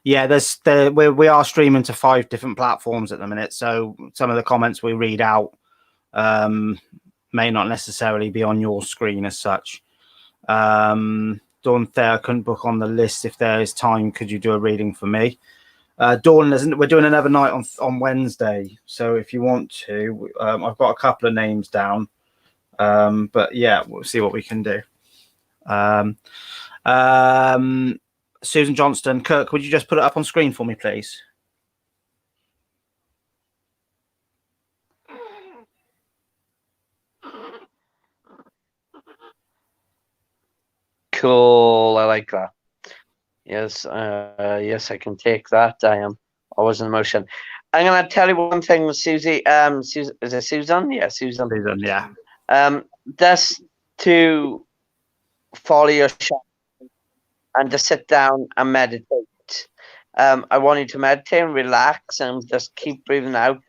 Yeah, we are streaming to 5 different platforms at the minute, so some of the comments we read out may not necessarily be on your screen as such. Dawn Thayer, I couldn't book on the list. If there is time, could you do a reading for me? Dawn, we're doing another night on Wednesday, so if you want to, I've got a couple of names down, but yeah, we'll see what we can do. Susan Johnston, Kirk, would you just put it up on screen for me, please? Cool, I like that. Yes, yes, I can take that. I am always in motion. I'm gonna tell you one thing with Susie. Susan, is it Susan? Yeah, Susan. Susan, yeah. Just to follow your shot and to sit down and meditate. I want you to meditate and relax and just keep breathing out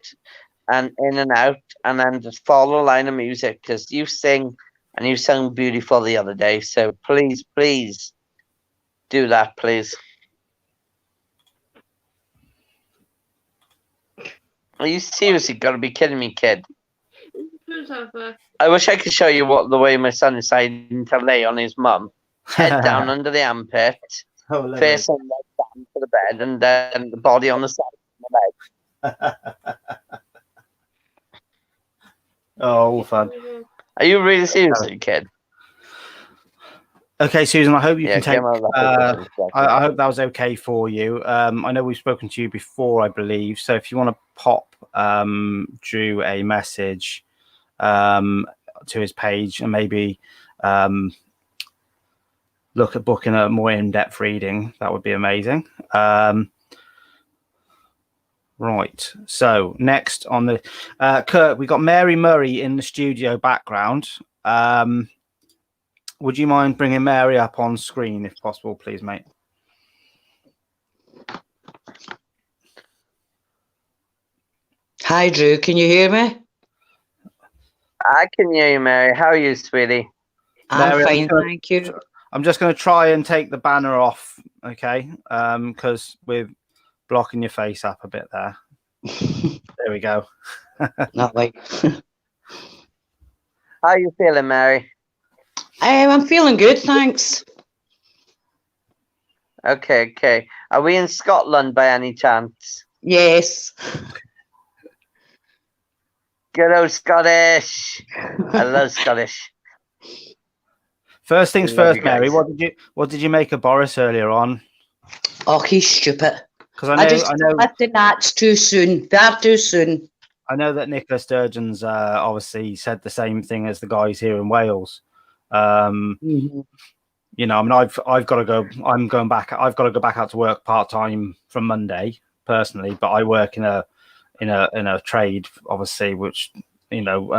and in and out, and then just follow the line of music because you sing and you sang beautiful the other day. So please, please do that, please. Are you seriously got to be kidding me, kid? I wish I could show you the way my son is deciding to lay on his mum, head down under the armpit, facing down to the bed, and then the body on the side of the bed. Oh, fun. Are you really seriously, kid? Okay, Susan, I hope you can take. I hope that was okay for you. I know we've spoken to you before, I believe. So if you want to pop Drew a message to his page and maybe look at booking a more in-depth reading, that would be amazing. Right. So next on the Kurt, we got Mary Murray in the studio background. Would you mind bringing Mary up on screen if possible, please, mate? Hi, Drew. Can you hear me? I can hear you, Mary. How are you, sweetie? I'm fine, thank you. I'm just going to try and take the banner off, okay? Because we're blocking your face up a bit there. There we go. Not like. How are you feeling, Mary? I'm feeling good, thanks. Okay. Are we in Scotland by any chance? Yes. Good old Scottish. I love Scottish. First things Love first, you Mary. guys. What did you make of Boris earlier on? Oh, he's stupid. Because I just lifted that too soon. Far too soon. I know that Nicola Sturgeon's obviously said the same thing as the guys here in Wales. You know, I mean, I've got to go. I'm going back. I've got to go back out to work part time from Monday, personally. But I work in a trade, obviously, which you know,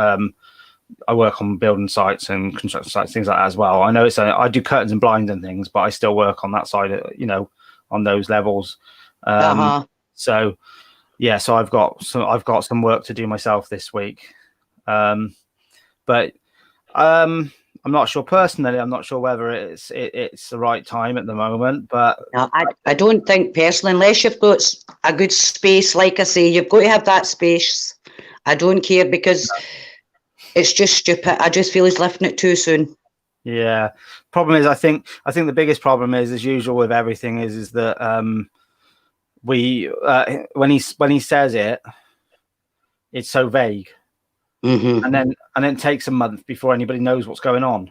I work on building sites and construction sites, things like that as well. I know I do curtains and blinds and things, but I still work on that side, you know, on those levels. So yeah, so I've got some work to do myself this week. But I'm not sure personally. I'm not sure whether it's the right time at the moment. But no, I don't think personally, unless you've got a good space, like I say, you've got to have that space. I don't care because it's just stupid. I just feel he's lifting it too soon. Yeah, problem is, I think the biggest problem is, as usual with everything, is that when he says it, it's so vague, and then it takes a month before anybody knows what's going on.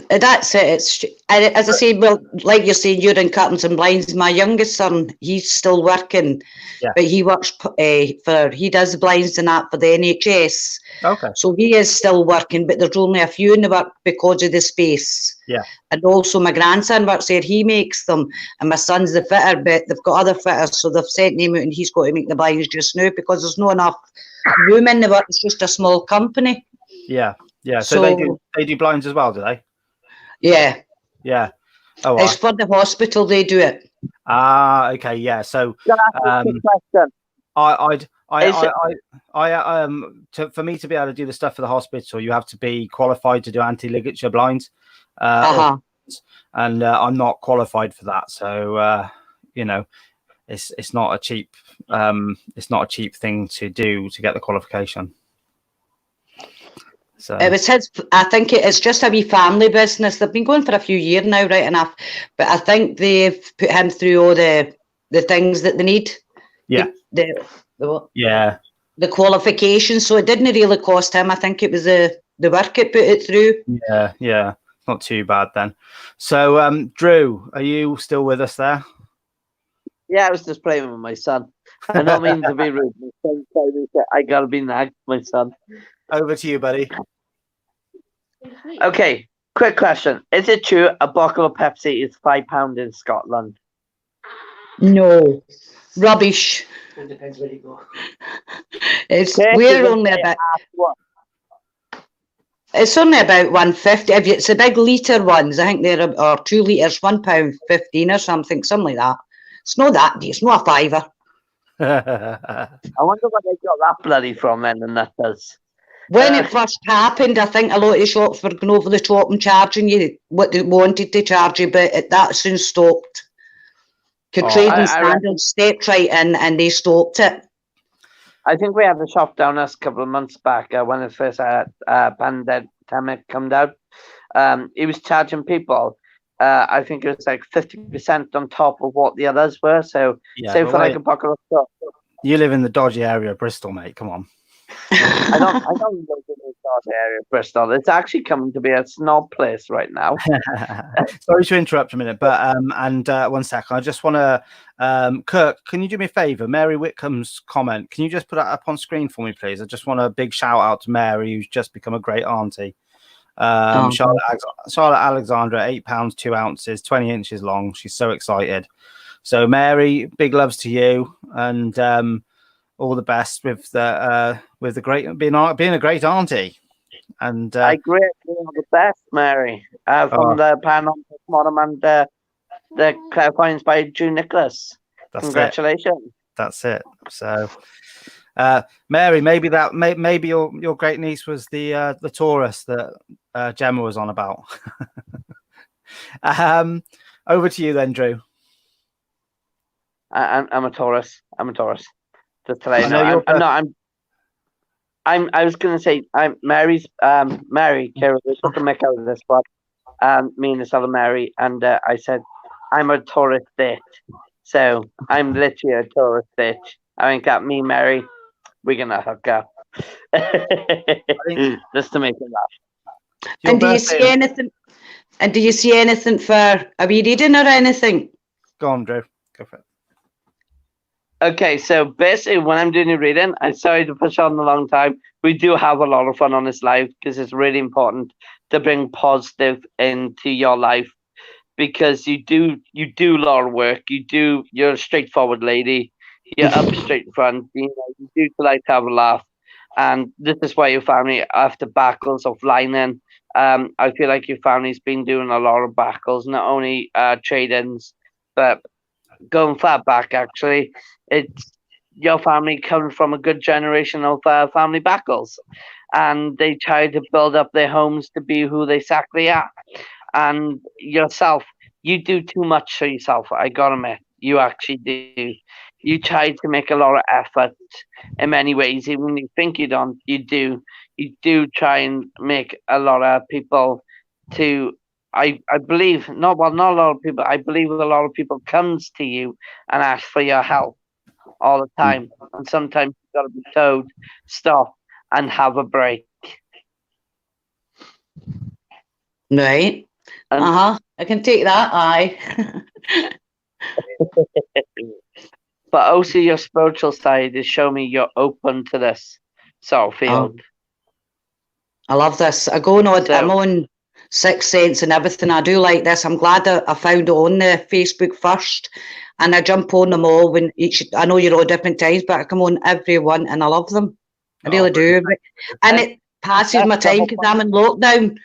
That's it. It's as I say. Well, like you're saying, you're in curtains and blinds. My youngest son, he's still working, but he works he does blinds and that for the NHS. Okay. So he is still working, but there's only a few in the work because of the space. Yeah. And also my grandson works there. He makes them, and my son's the fitter, but they've got other fitters, so they've sent him out, and he's got to make the blinds just now because there's not enough room in the work. It's just a small company. Yeah. Yeah. So they do blinds as well, do they? Yeah. Yeah. Oh, it's for the hospital they do it. Ah, okay, yeah. So for me to be able to do the stuff for the hospital, you have to be qualified to do anti-ligature blinds, and I'm not qualified for that. So you know, it's not a cheap thing to do to get the qualification. So it was his. I think it's just a wee family business. They've been going for a few years now, right enough. But I think they've put him through all the things that they need. Yeah. The qualifications. So it didn't really cost him. I think it was the work it put it through. Yeah. Not too bad then. So Drew, are you still with us there? Yeah, I was just playing with my son. I don't mean to be rude. I gotta be nagged, my son. Over to you, buddy. Okay, quick question. Is it true a bottle of Pepsi is £5 in Scotland? No. Rubbish. It depends where you go. We're only about... It's only about 150. If it's the big litre ones, I think they're or 2 litres, £1.15 or something like that. It's not that dear. It's not a fiver. I wonder where they got that bloody from then, and that does. When it first happened, I think a lot of the shops were going over the top and charging you what they wanted to charge you, but that soon stopped. Trading standards stepped right in and they stopped it. I think we had a shop down us a couple of months back when it first pandemic come out. He was charging people. I think it was like 50% on top of what the others were. So, say for like a bottle of stuff. You live in the dodgy area of Bristol, mate. Come on. I don't live in the dodgy area of Bristol. It's actually coming to be a snob place right now. Sorry to interrupt a minute, but one second. I just want to, Kirk, can you do me a favour? Mary Whitcomb's comment. Can you just put that up on screen for me, please? I just want a big shout out to Mary, who's just become a great auntie. Charlotte Alexandra, £8, 2 ounces, 20 inches long. She's so excited. So Mary, big loves to you, and all the best with the great being a great auntie. And I agree. All the best, Mary, from the panel, and the Clairvoyant by Drew Nicholas. Congratulations. That's it. So, Mary, maybe your great niece was the Taurus that Gemma was on about. Over to you then, Drew. I'm a Taurus. Just to let you know. I was gonna say I'm Mary's Mary Carol. We took a mick out of this one. Me and this other Mary, and I said I'm a tourist bitch. So I'm literally a tourist bitch. I think that me Mary, we're gonna hook up. Just to make it laugh. Your And do you birthday- see anything? And do you see anything for a wee reading or anything? Go on, Drew. Go for it. Okay, so basically, when I'm doing a reading, I'm sorry to push on a long time. We do have a lot of fun on this live because it's really important to bring positive into your life, because you do a lot of work. You're a straightforward lady. You're up straight front. You do like to have a laugh, and this is why your family, after battles of lining, I feel like your family's been doing a lot of battles, not only trade-ins, but going far back. Actually, it's your family comes from a good generation of family battles, and they try to build up their homes to be who they exactly are. And yourself, you do too much for yourself. I gotta admit, you actually do. You try to make a lot of effort in many ways, even when you think you don't. You do. You do try and make a lot of people to. I believe not a lot of people. I believe a lot of people comes to you and ask for your help all the time, and sometimes you gotta be told stop and have a break. Right. I can take that. Aye. But also your spiritual side is showing me you're open to this sort of field. I love this. I'm on Sixth Sense and everything. I do like this. I'm glad that I found it on the Facebook first, and I jump on them all when I know you're all different times, but I come on every one and I love them. I really do. And it passes my time because I'm in lockdown.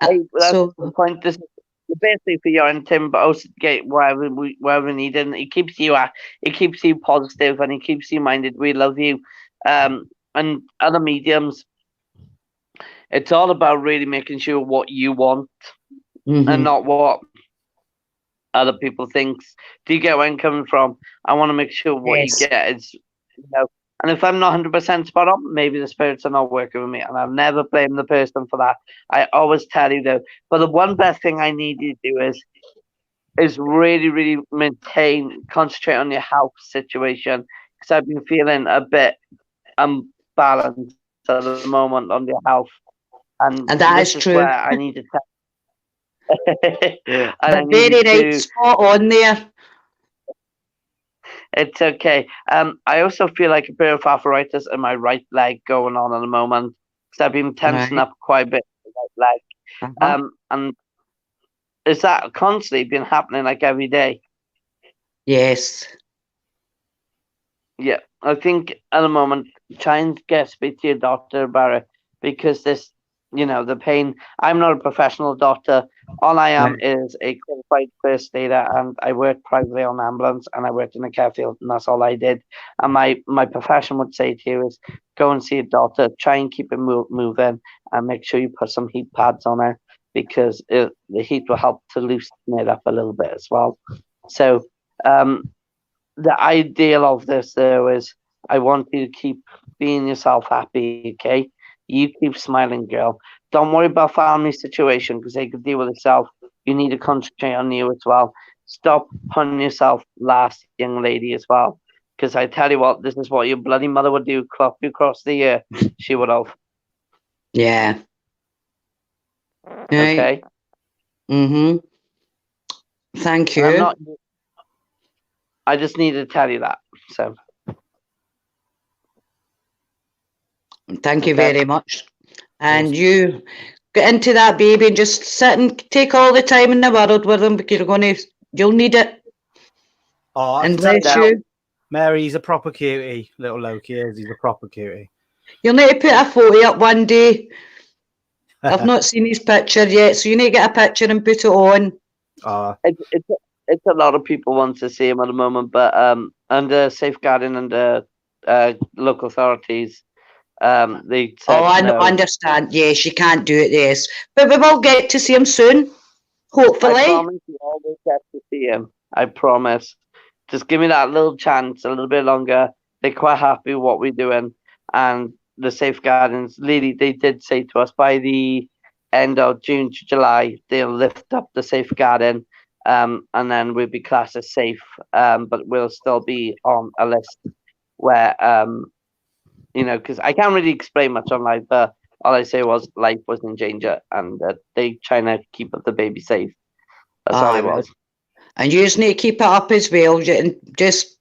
Hey, that's the point. This is basically for your intent, but also to get wherever we need it. It keeps you positive, and it keeps you minded. We love you. And other mediums, it's all about really making sure what you want and not what other people thinks. Do you get where I'm coming from? I want to make sure what you get is, and if I'm not 100% spot on, maybe the spirits are not working with me, and I'll never blame the person for that. I always tell you though. But the one best thing I need you to do is really, really concentrate on your health situation, because I've been feeling a bit unbalanced at the moment on your health, and that is true. Where I need to tell. Very right, spot on there. It's okay. I also feel like a bit of arthritis in my right leg going on at the moment, because I've been tensing up quite a bit in my leg. And is that constantly been happening like every day? Yes. Yeah, I think at the moment, try and speak to your doctor about it, because this, the pain. I'm not a professional doctor. All I am is a qualified first aider, and I work privately on ambulance, and I worked in a care field, and that's all I did. And my profession would say to you is go and see a doctor, try and keep it moving, and make sure you put some heat pads on her, because the heat will help to loosen it up a little bit as well. So the ideal of this though is I want you to keep being yourself happy, okay? You keep smiling, girl. Don't worry about family situation, because they can deal with itself. You need to concentrate on you as well. Stop putting yourself last, young lady, as well. Because I tell you what, this is what your bloody mother would do. Clock you across the year. She would have. Yeah. Okay. Thank you. I just need to tell you that. So. Thank you very much. And you get into that baby and just sit and take all the time in the world with them, because you'll need it. Oh, and bless you. Mary's a proper cutie. Little Loki is. He's a proper cutie. You'll need to put a photo up one day. I've not seen his picture yet, so you need to get a picture and put it on. It's a lot of people want to see him at the moment, but under safeguarding under local authorities, they said I no. understand. Yes, you can't do it. Yes, but we will get to see him soon. Hopefully. I promise you always get to see him. I promise. Just give me that little chance, a little bit longer, they're quite happy with what we're doing, and the safeguardings. Really, they did say to us by the end of June to July they'll lift up the safeguarding, and then we'll be classed as safe. But we'll still be on a list where because I can't really explain much on live, but all I say was life was in danger, and they trying to keep the baby safe. That's all it was. And you just need to keep it up as well. And just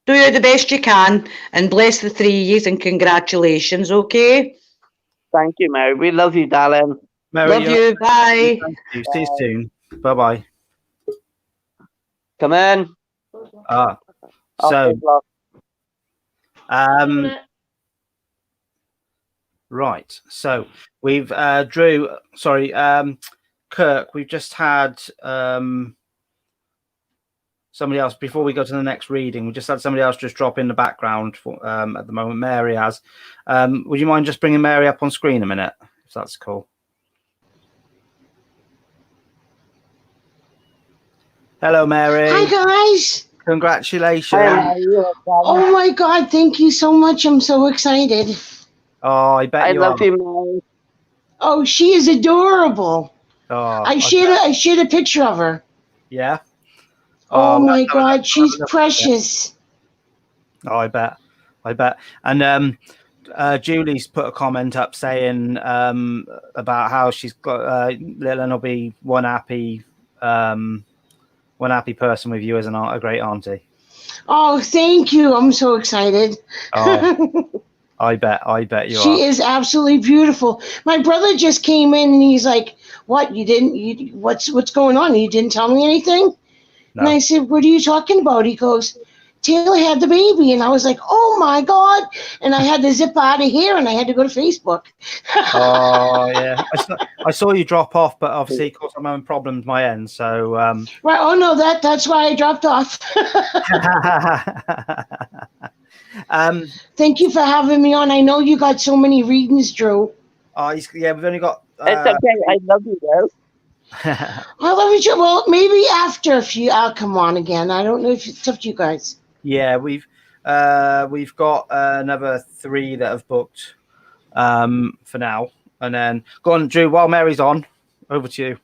do the best you can, and bless the 3 years, and congratulations, okay? Thank you, Mary. We love you, darling. Mary, Love you. Bye. Thank you. See you soon. Bye bye. Come in. So right. So we've Kirk, we've just had somebody else before we go to the next reading. We just had somebody else just drop in the background for, at the moment. Mary has. Would you mind just bringing Mary up on screen a minute, if that's cool? Hello, Mary. Hi, guys. Congratulations. Oh, my God. Thank you so much. I'm so excited. Oh, I bet I you love are. you, Mary. Oh, she is adorable. Oh, I shared a picture of her. Yeah. Oh, my God. She's precious. Oh, I bet. And Julie's put a comment up saying about how she's got Lillian will be one happy person with you as a great auntie. Oh, thank you. I'm so excited. Oh, I bet you are. She is absolutely beautiful. My brother just came in and he's like, "What? What's going on? You didn't tell me anything?" No. And I said, "What are you talking about?" He goes, "Taylor had the baby." And I was like, "Oh my God." And I had to zip out of here and I had to go to Facebook. Oh yeah. I saw you drop off, but obviously of course I'm having problems my end. So right. Oh no, that's why I dropped off. Thank you for having me on. I know you got so many readings, Drew. Yeah, we've only got it's okay. I love you, though. I love you. Well, maybe after I'll come on again. I don't know if it's up to you guys. Yeah, we've got another 3 that have booked for now, and then go on, Drew. While Mary's on, over to you.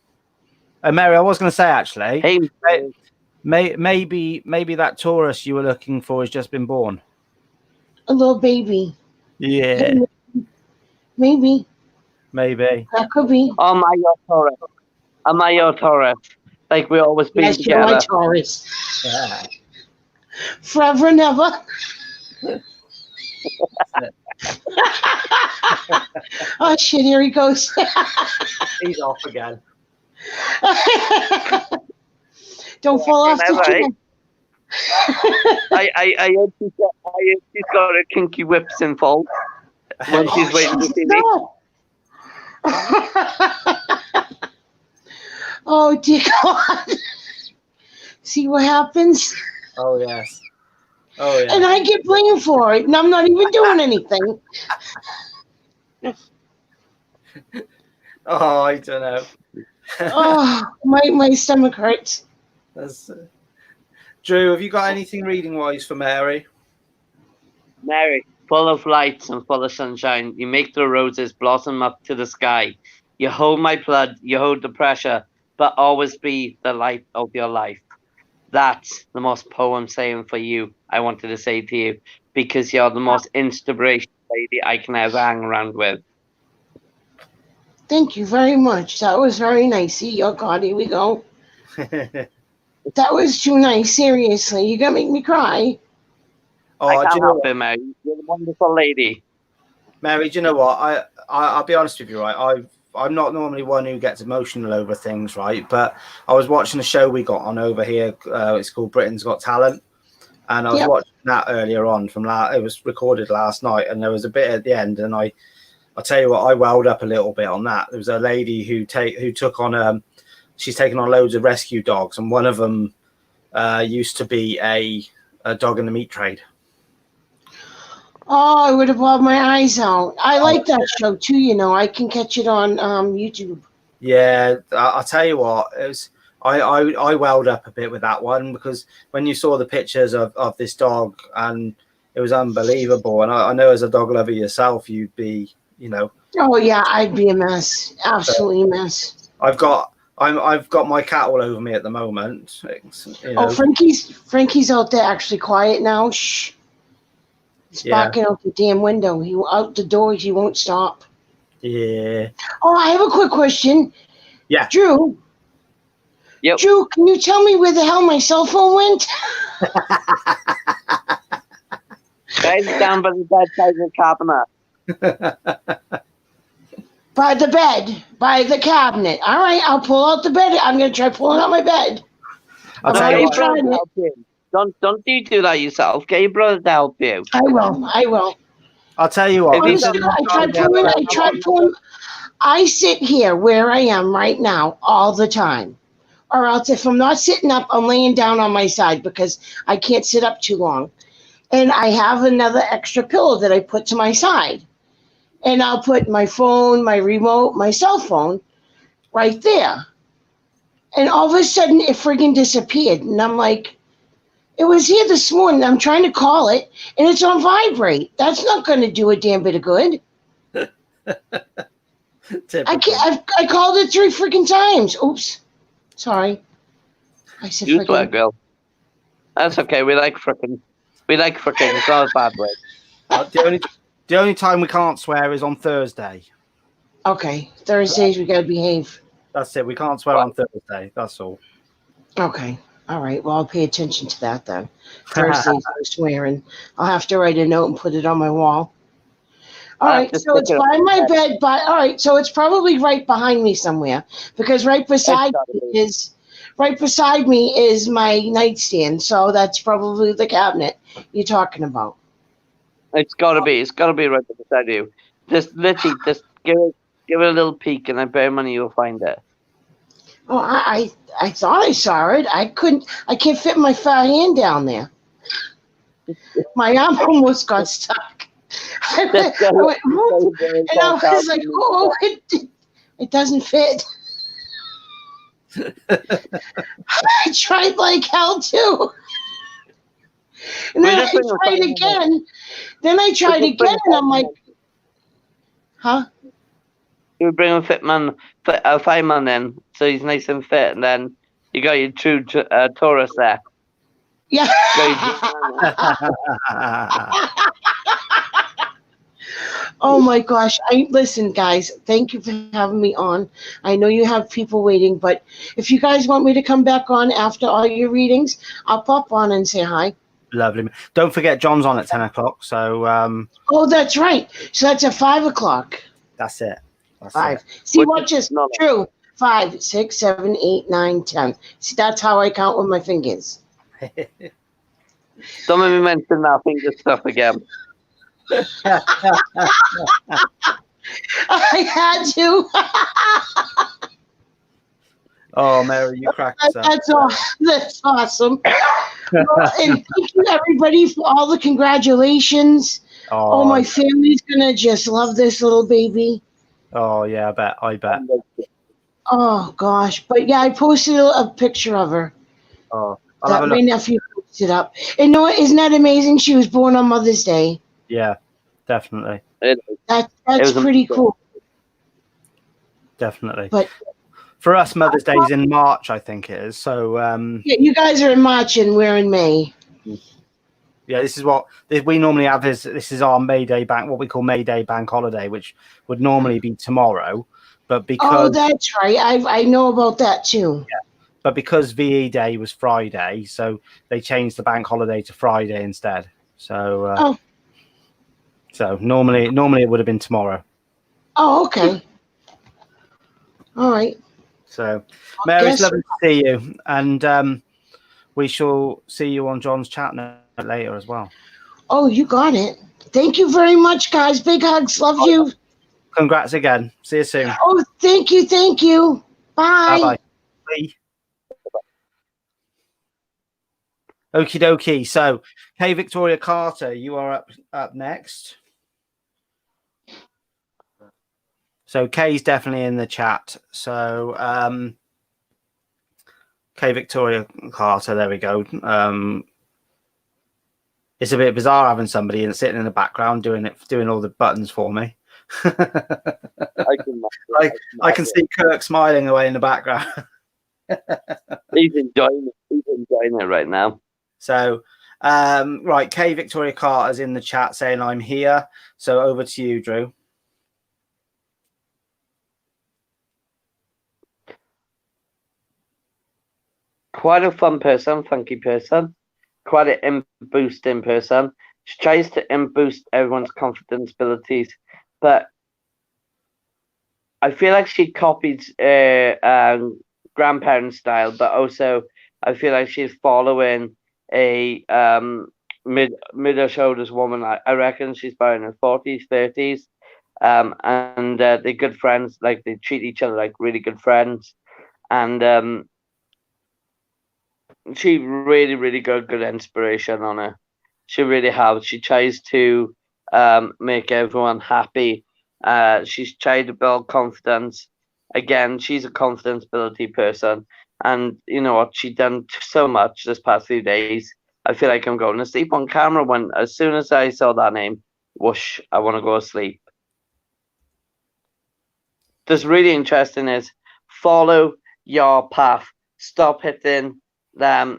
Mary, I was going to say actually, hey, maybe that Taurus you were looking for has just been born. A little baby. Yeah. Maybe. That could be. Oh my God, Taurus. Am I your Taurus? Like we always been together. Yes, you're my Taurus. Yeah. Forever and ever. Oh shit! Here he goes. He's off again. Don't fall off the chair. I hope she's got her kinky whips in full when she's waiting to see me. Oh dear God. See what happens? Oh yes. Oh yeah. And I get blamed for it, and I'm not even doing anything. Oh, I don't know. Oh, my stomach hurts. Drew, have you got anything reading wise for Mary? Mary, full of lights and full of sunshine. You make the roses blossom up to the sky. You hold my blood, you hold the pressure, but always be the light of your life. That's the most poem saying for you, I wanted to say to you, because you're the most inspirational lady I can ever hang around with. Thank you very much. That was very nice. See, oh God, here we go. That was too nice. Seriously, you're gonna make me cry. Oh, I can't help it, Mary. You're a wonderful lady. Mary, do you know what? I'll be honest with you, right? I'm not normally one who gets emotional over things, right? But I was watching a show we got on over here. It's called Britain's Got Talent, and I was watching that earlier on it was recorded last night, and there was a bit at the end, and I'll tell you what, I welled up a little bit on that. There was a lady who took on she's taken on loads of rescue dogs, and one of them used to be a dog in the meat trade. Oh, I would have bawled my eyes out. I like that show too. You know, I can catch it on YouTube. Yeah, I'll tell you what, it was. I welled up a bit with that one, because when you saw the pictures of this dog, and It was unbelievable. And I know as a dog lover yourself, you'd be, you know. Oh yeah, I'd be a mess. Absolutely a mess. I've got my cat all over me at the moment. You know. Oh, Frankie's out there actually quiet now. Shh. He's barking out the damn window. He out the door. He won't stop. Yeah. Oh, I have a quick question. Yeah. Drew. Yep. Drew, can you tell me where the hell my cell phone went? Guys, down by the bedside in the cabinet. By the bed, by the cabinet. All right, I'll pull out the bed. I'm gonna try pulling out my bed. I'll tell you what. Don't you do that yourself. Get your brother to help you. I will. I'll tell you what. Honestly, I tried pulling. I sit here where I am right now all the time. Or else if I'm not sitting up, I'm laying down on my side because I can't sit up too long. And I have another extra pillow that I put to my side. And I'll put my phone, my remote, my cell phone right there. And all of a sudden it friggin' disappeared. And I'm like, it was here this morning. I'm trying to call it and it's on vibrate. That's not going to do a damn bit of good. I called it 3 freaking times. Oops. Sorry. I said you swear, girl. That's okay. We like frickin'. It's not a bad word. The only time we can't swear is on Thursday. Okay. Thursdays we gotta behave. That's it. We can't swear on Thursday. That's all. Okay. All right. Well, I'll pay attention to that then. Thursdays no swearing. I'll have to write a note and put it on my wall. All right, so it's by my bed. All right, so it's probably right behind me somewhere because right beside me is my nightstand. So that's probably the cabinet you're talking about. It's gotta be. It's gotta be right beside you. Just literally, just give it a little peek, and I bet money you'll find it. Oh, I thought I saw it. I can't fit my fat hand down there. My arm almost got stuck. And I was like, oh, it doesn't fit. I tried like hell too. And then I tried again. And I'm like, huh? You bring a fireman in, so he's nice and fit, and then you got your true Taurus there. Yeah. Oh my gosh. Listen, guys, thank you for having me on. I know you have people waiting, but if you guys want me to come back on after all your readings, I'll pop on and say hi. Lovely. Don't forget John's on at 10 o'clock. So oh, that's right. So that's at 5 o'clock. That's it. 5. See, watch this. True. 5, 6, 7, 8, 9, 10. See, that's how I count with my fingers. Don't let me mention that finger stuff again. I had to. Oh, Mary, you cracked us up. That's awesome. Well, and thank you, everybody, for all the congratulations. Oh, my family's going to just love this little baby. Oh, yeah, I bet. Oh, gosh. But, yeah, I posted a picture of her. Oh, that my nephew posted up. And you know what? Isn't that amazing? She was born on Mother's Day. Yeah, definitely. That's pretty cool. Definitely. But for us, Mother's Day is in March, I think it is. So yeah, you guys are in March and we're in May. Yeah, this is what we normally have. This is our May Day bank, what we call May Day bank holiday, which would normally be tomorrow, but because that's right, I know about that too. Yeah, but because VE Day was Friday, so they changed the bank holiday to Friday instead. So so normally it would have been tomorrow. Oh, okay. All right. So, Mary, it's lovely to see you, and we shall see you on John's chat later as well. Oh, you got it. Thank you very much, guys. Big hugs. Love you. Congrats again. See you soon. Oh, thank you. Thank you. Bye. Bye-bye. Bye. Okie dokie. So, hey, Victoria Carter, you are up next. So Kay's definitely in the chat. So Kay Victoria Carter, there we go. it's a bit bizarre having somebody and sitting in the background doing all the buttons for me. I can see Kirk smiling away in the background. He's enjoying it. He's enjoying it right now. So, right, Kay Victoria Carter's in the chat saying I'm here. So over to you, Drew. Quite a fun person, funky person. Quite an boosting person. She tries to boost everyone's confidence abilities, but I feel like she copied grandparent style, but also I feel like she's following a middle shoulders woman. I reckon she's about in her 40s, 30s, and they're good friends. Like they treat each other like really good friends, and she really, really got good inspiration on her. She really has. She tries to make everyone happy. She's tried to build confidence. Again, she's a confidence ability person. And you know what? She done so much this past few days. I feel like I'm going to sleep on camera when as soon as I saw that name, whoosh, I want to go to sleep. What's really interesting is follow your path. Stop hitting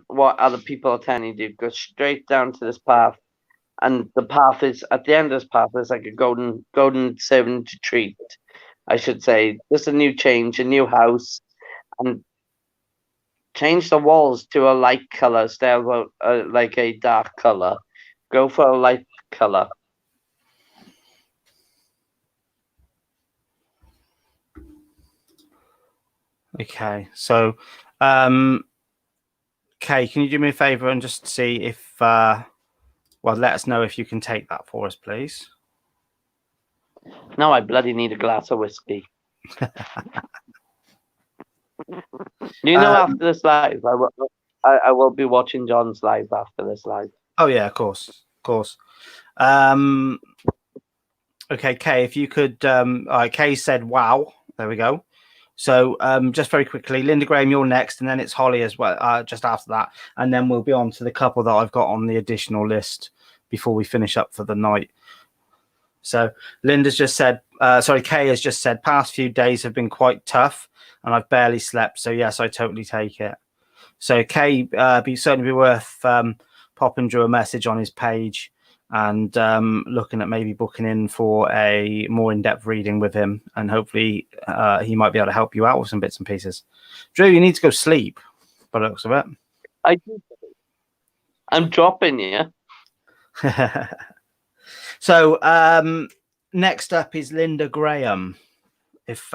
what other people are telling you to do. Go straight down to this path. And the path is at the end of this path is like a golden servant retreat, I should say. Just a new change, a new house, and change the walls to a light color instead of like a dark color. Go for a light color. Okay, so Kay, can you do me a favor and just see if well, let us know if you can take that for us, please. Now I bloody need a glass of whiskey. You know, after this live, I will be watching John's live after this live. Oh yeah, of course, of course. Okay, Kay, if you could. Kay said, "Wow." There we go. So just very quickly, Linda Graham, you're next, and then it's Holly as well. Just after that, and then we'll be on to the couple that I've got on the additional list before we finish up for the night. So Linda's just said, Kay has just said, past few days have been quite tough and I've barely slept. So yes, I totally take it. So Kay, certainly be worth popping Drew a message on his page and looking at maybe booking in for a more in-depth reading with him. And hopefully he might be able to help you out with some bits and pieces. Drew, you need to go sleep by the looks of it. I do. I'm dropping you. So next up is Linda Graham. If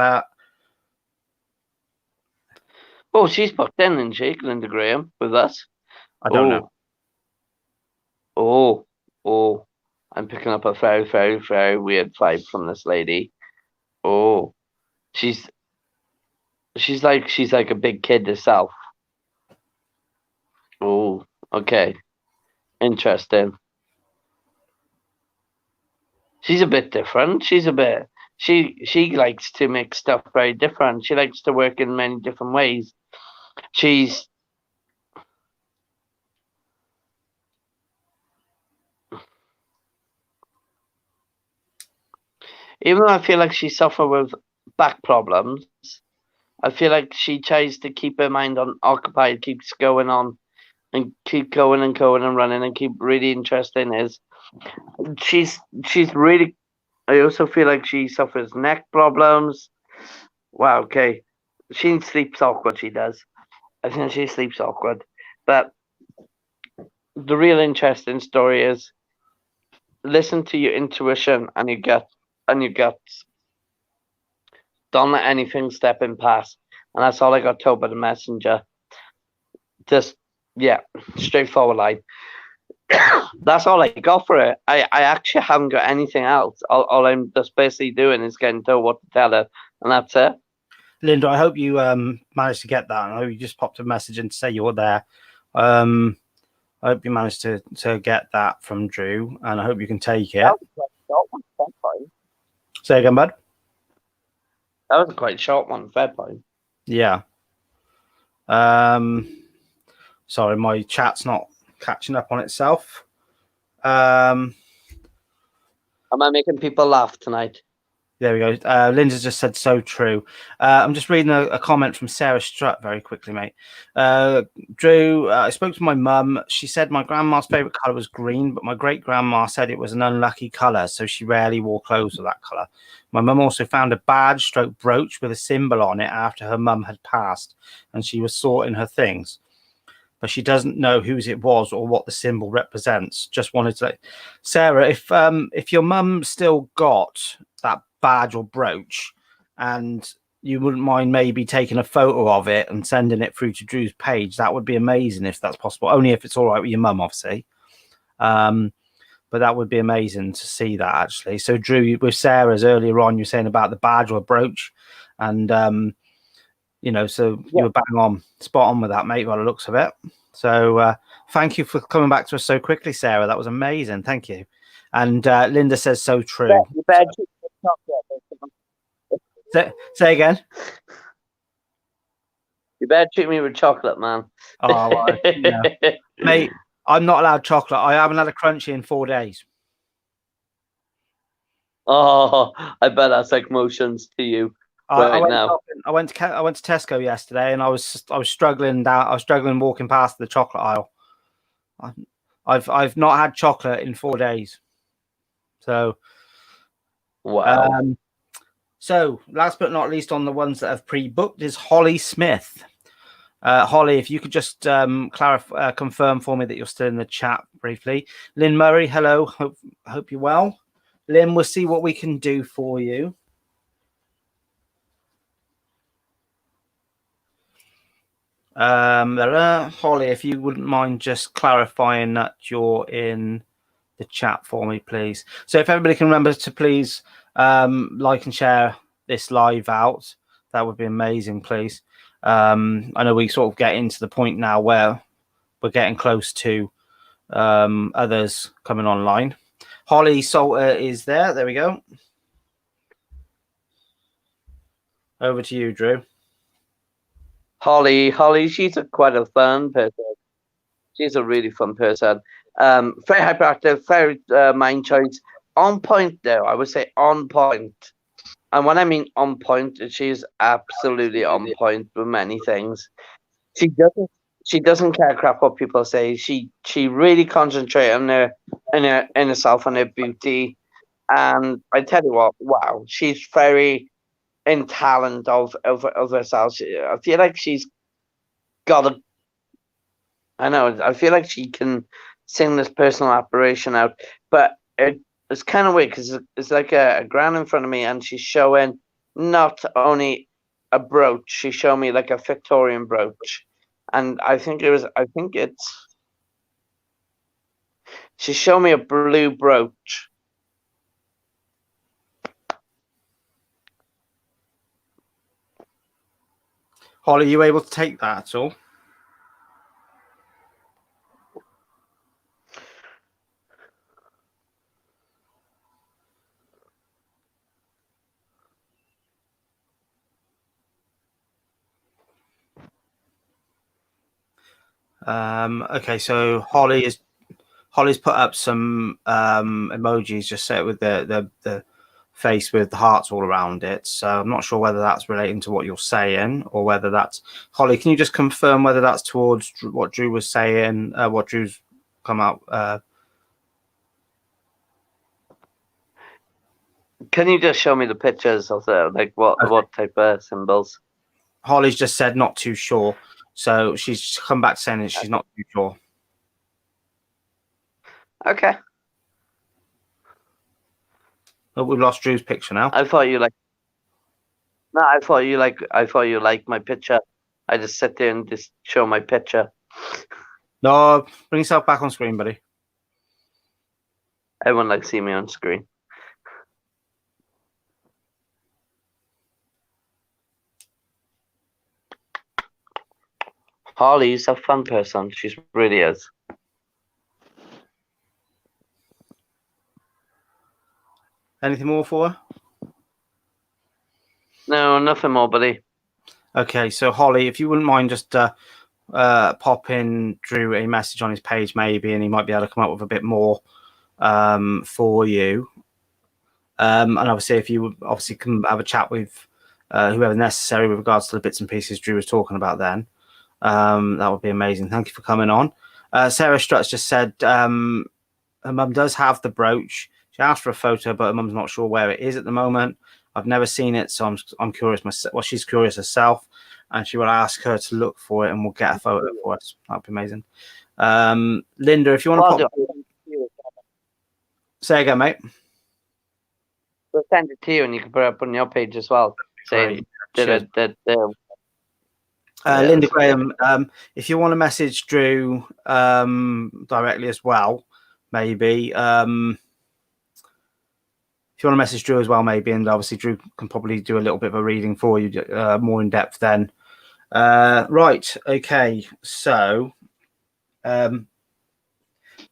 oh, she's booked in, isn't she, Linda Graham, with us? I don't know. Oh, I'm picking up a very, very, very weird vibe from this lady. Oh, she's like a big kid herself. Oh, okay, interesting. She's a bit different. She's a bit. She likes to make stuff very different. She likes to work in many different ways. She's even though I feel like she suffers with back problems, I feel like she tries to keep her mind occupied, keeps going on, and keep going and going and running, and keep really interesting. She's really. I also feel like she suffers neck problems. Wow. Okay, she sleeps awkward. She does. I think she sleeps awkward. But the real interesting story is listen to your intuition and your guts. Don't let anything step in past. And that's all I got told by the messenger. Just, yeah, straightforward line. That's all I got for it. I actually haven't got anything else. All I'm just basically doing is getting told what to tell her, and that's it. Linda, I hope you managed to get that. I hope you just popped a message in to say you were there. I hope you managed to get that from Drew, and I hope you can take it. Say again, bud. That was a quite short one. Fair point. Yeah. Sorry, my chat's not catching up on itself. Am I making people laugh tonight? There we go. Linda just said so true. I'm just reading a comment from Sarah Strutt very quickly, mate. Drew, I spoke to my mum. She said my grandma's favourite colour was green, but my great-grandma said it was an unlucky colour, so she rarely wore clothes of that colour. My mum also found a badge stroke brooch with a symbol on it after her mum had passed, and she was sorting her things. But she doesn't know whose it was or what the symbol represents. Just wanted to, Sarah, if your mum still got that badge or brooch, and you wouldn't mind maybe taking a photo of it and sending it through to Drew's page, that would be amazing if that's possible. Only if it's all right with your mum, obviously. But that would be amazing to see that actually. So Drew, with Sarah's earlier on, you're saying about the badge or brooch, and you know, so you were bang on, spot on with that, mate, by the looks of it. So thank you for coming back to us so quickly, Sarah. That was amazing. Thank you. And Linda says so true. Say again. You better treat me with chocolate, man. Oh, well, yeah. Mate, I'm not allowed chocolate. I haven't had a crunchy in 4 days. Oh, I bet that's like motions to you. I went to Tesco yesterday, and I was struggling down. I was struggling walking past the chocolate aisle. I've not had chocolate in 4 days. So wow. So last but not least, on the ones that have pre-booked is Holly Smith. Holly, if you could just confirm for me that you're still in the chat briefly. Lynn Murray, hello. Hope you're well. Lynn, we'll see what we can do for you. Holly, if you wouldn't mind just clarifying that you're in the chat for me, please. So if everybody can remember to please like and share this live out, that would be amazing, please. I know we sort of get into the point now where we're getting close to others coming online. Holly Salter is there. There we go. Over to you, Drew. Holly, she's quite a fun person. She's a really fun person. Very hyperactive, very mind choice. On point, though. I would say on point. And when I mean on point, she's absolutely on point with many things. She doesn't care crap what people say. She really concentrates on herself and her beauty. And I tell you what, wow, she's very in talent of herself. I feel like she's got a. I know. I feel like she can sing this personal admiration out, but it's kind of weird because it's like a grand in front of me, and she's showing not only a brooch, she showed me like a Victorian brooch, and I think it's. She showed me a blue brooch. Holly, are you able to take that at all? Okay, so Holly's put up some emojis, just set with the face with the hearts all around it. So I'm not sure whether that's relating to what you're saying or whether that's Holly. Can you just confirm whether that's towards what Drew was saying? What Drew's come out. Can you just show me the pictures of what type of symbols? Holly's just said not too sure, so she's come back saying that she's not too sure. Okay. Oh, we've lost Drew's picture now. I thought you liked my picture. I just sit there and just show my picture. No, bring yourself back on screen, buddy. Everyone likes seeing me on screen. Holly's a fun person. She really is. Anything more for her? No, nothing more, buddy. Okay, so Holly, if you wouldn't mind just popping Drew a message on his page maybe, and he might be able to come up with a bit more for you. And obviously, if you obviously can have a chat with whoever necessary with regards to the bits and pieces Drew was talking about then, that would be amazing. Thank you for coming on. Sarah Struts just said her mum does have the brooch. She asked for a photo, but her mum's not sure where it is at the moment. I've never seen it, so I'm curious myself. Well, she's curious herself, and she will ask her to look for it, and we'll get a photo for us. That'd be amazing. Linda, if you want to say again, mate. We'll send it to you, and you can put it up on your page as well. Saying Linda Graham, if you want to message Drew directly as well, maybe. If you want to message Drew as well, maybe, and obviously Drew can probably do a little bit of a reading for you, more in depth then. Right, okay, so do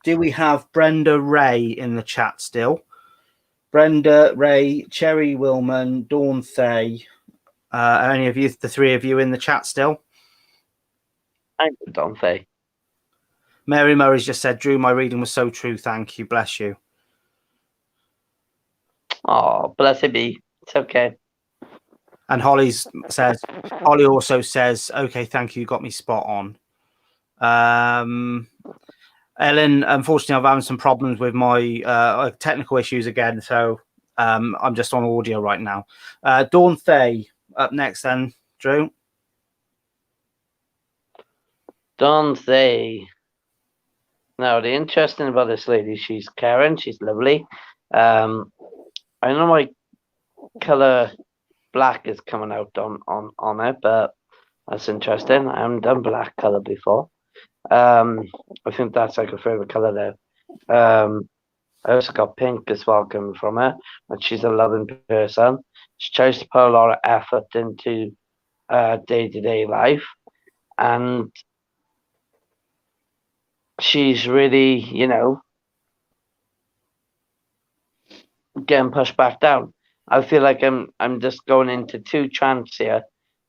we have Brenda Ray in the chat still? Brenda Ray, Cherry Willman, Dawn Thay. Are any of you, the three of you, in the chat still? I'm Dawn Thay. Mary Murray's just said, Drew, my reading was so true. Thank you. Bless you. Oh, bless it be. It's okay. And Holly also says, okay, thank you. Got me spot on. Ellen, unfortunately, I'm having some problems with my technical issues again. So I'm just on audio right now. Dawn Thay up next then, Drew. Dawn Thay. Now, the interesting about this lady, she's Karen. She's lovely. I know my colour black is coming out on it, but that's interesting. I haven't done black colour before. I think that's like a favourite colour there. I also got pink as well coming from her, and she's a loving person. She tries to put a lot of effort into day-to-day life, and she's really, getting pushed back down. I feel like I'm just going into two trance here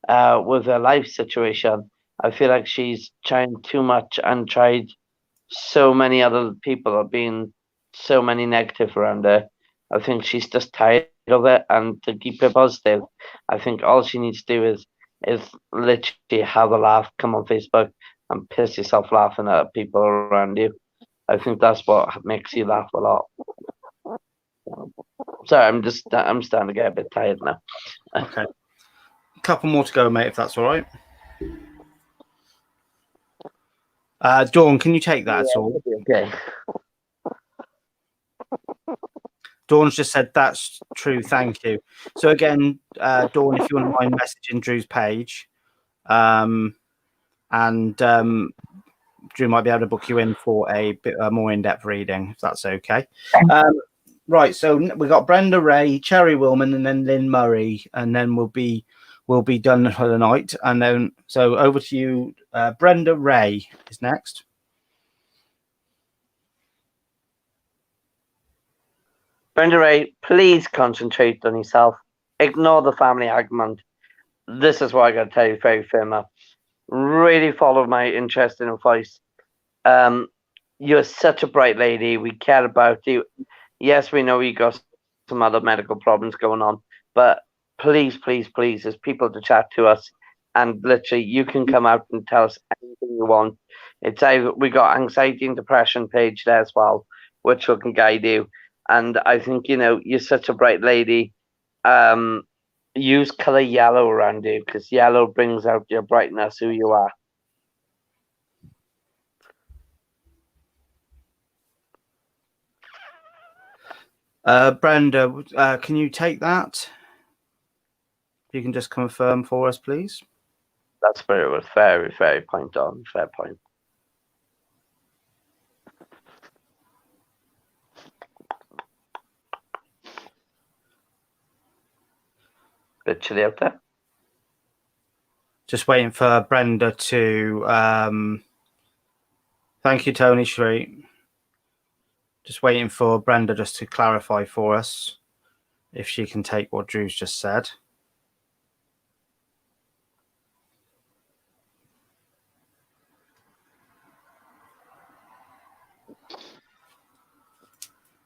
with her life situation. I feel like she's trying too much and tried so many other people are being so many negative around her. I think she's just tired of it, and to keep her positive, I think all she needs to do is literally have a laugh, come on Facebook and piss yourself laughing at people around you. I think that's what makes you laugh a lot. Sorry, I'm starting to get a bit tired now. Okay. A couple more to go, mate, if that's all right. Dawn, can you take that at all? Okay. Dawn's just said that's true. Thank you. So again, Dawn, if you wouldn't mind messaging Drew's page, and Drew might be able to book you in for a bit more in-depth reading, if that's okay. Right. So we've got Brenda Ray, Cherry Willman, and then Lynn Murray, and then we'll be done for the night. And then so over to you. Brenda Ray is next. Brenda Ray, please concentrate on yourself. Ignore the family argument. This is what I got to tell you very firm. Really follow my interest in advice. You're such a bright lady. We care about you. Yes, we know you got some other medical problems going on, but please, please, please, there's people to chat to us, and literally you can come out and tell us anything you want. We got anxiety and depression page there as well, which we can guide you. And I think, you're such a bright lady. Use color yellow around you, because yellow brings out your brightness, who you are. Brenda, can you take that? You can just confirm for us, please. That's very, very, very point on. Fair point. Bit chilly out there. Just waiting for Brenda to. Thank you, Tony Street. Just waiting for Brenda just to clarify for us if she can take what Drew's just said.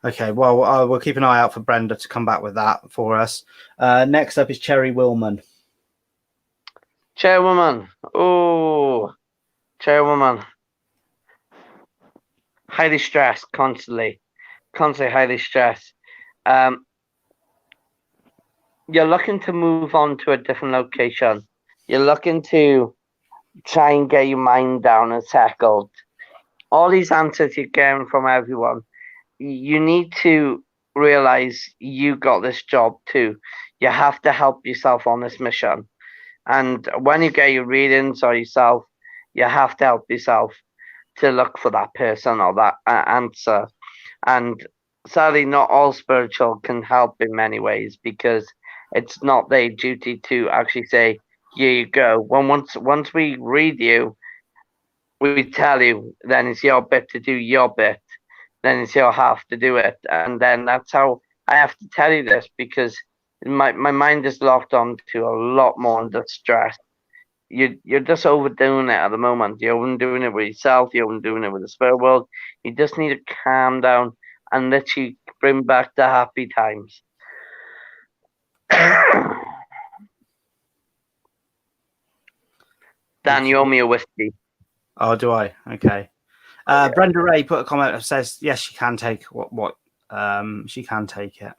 Okay, well, we'll keep an eye out for Brenda to come back with that for us. Next up is Cherry Willman. Chairwoman. Oh, chairwoman. Highly stressed, constantly highly stressed. You're looking to move on to a different location. You're looking to try and get your mind down and settled. All these answers you're getting from everyone, you need to realize you got this job too. You have to help yourself on this mission. And when you get your readings or yourself, you have to help yourself to look for that person or that answer. And sadly, not all spiritual can help in many ways because it's not their duty to actually say, "Here you go." Once we read you, we tell you, then it's your bit to do your bit. Then it's your half to do it, and then that's how I have to tell you this because my mind is locked on to a lot more under stress. You're just overdoing it at the moment. You're overdoing it with yourself. You're overdoing it with the spirit world. You just need to calm down and literally bring back the happy times. Dan, you owe me a whiskey. Oh, do I? Okay. Brenda Ray put a comment that says yes, she can take what she can take it.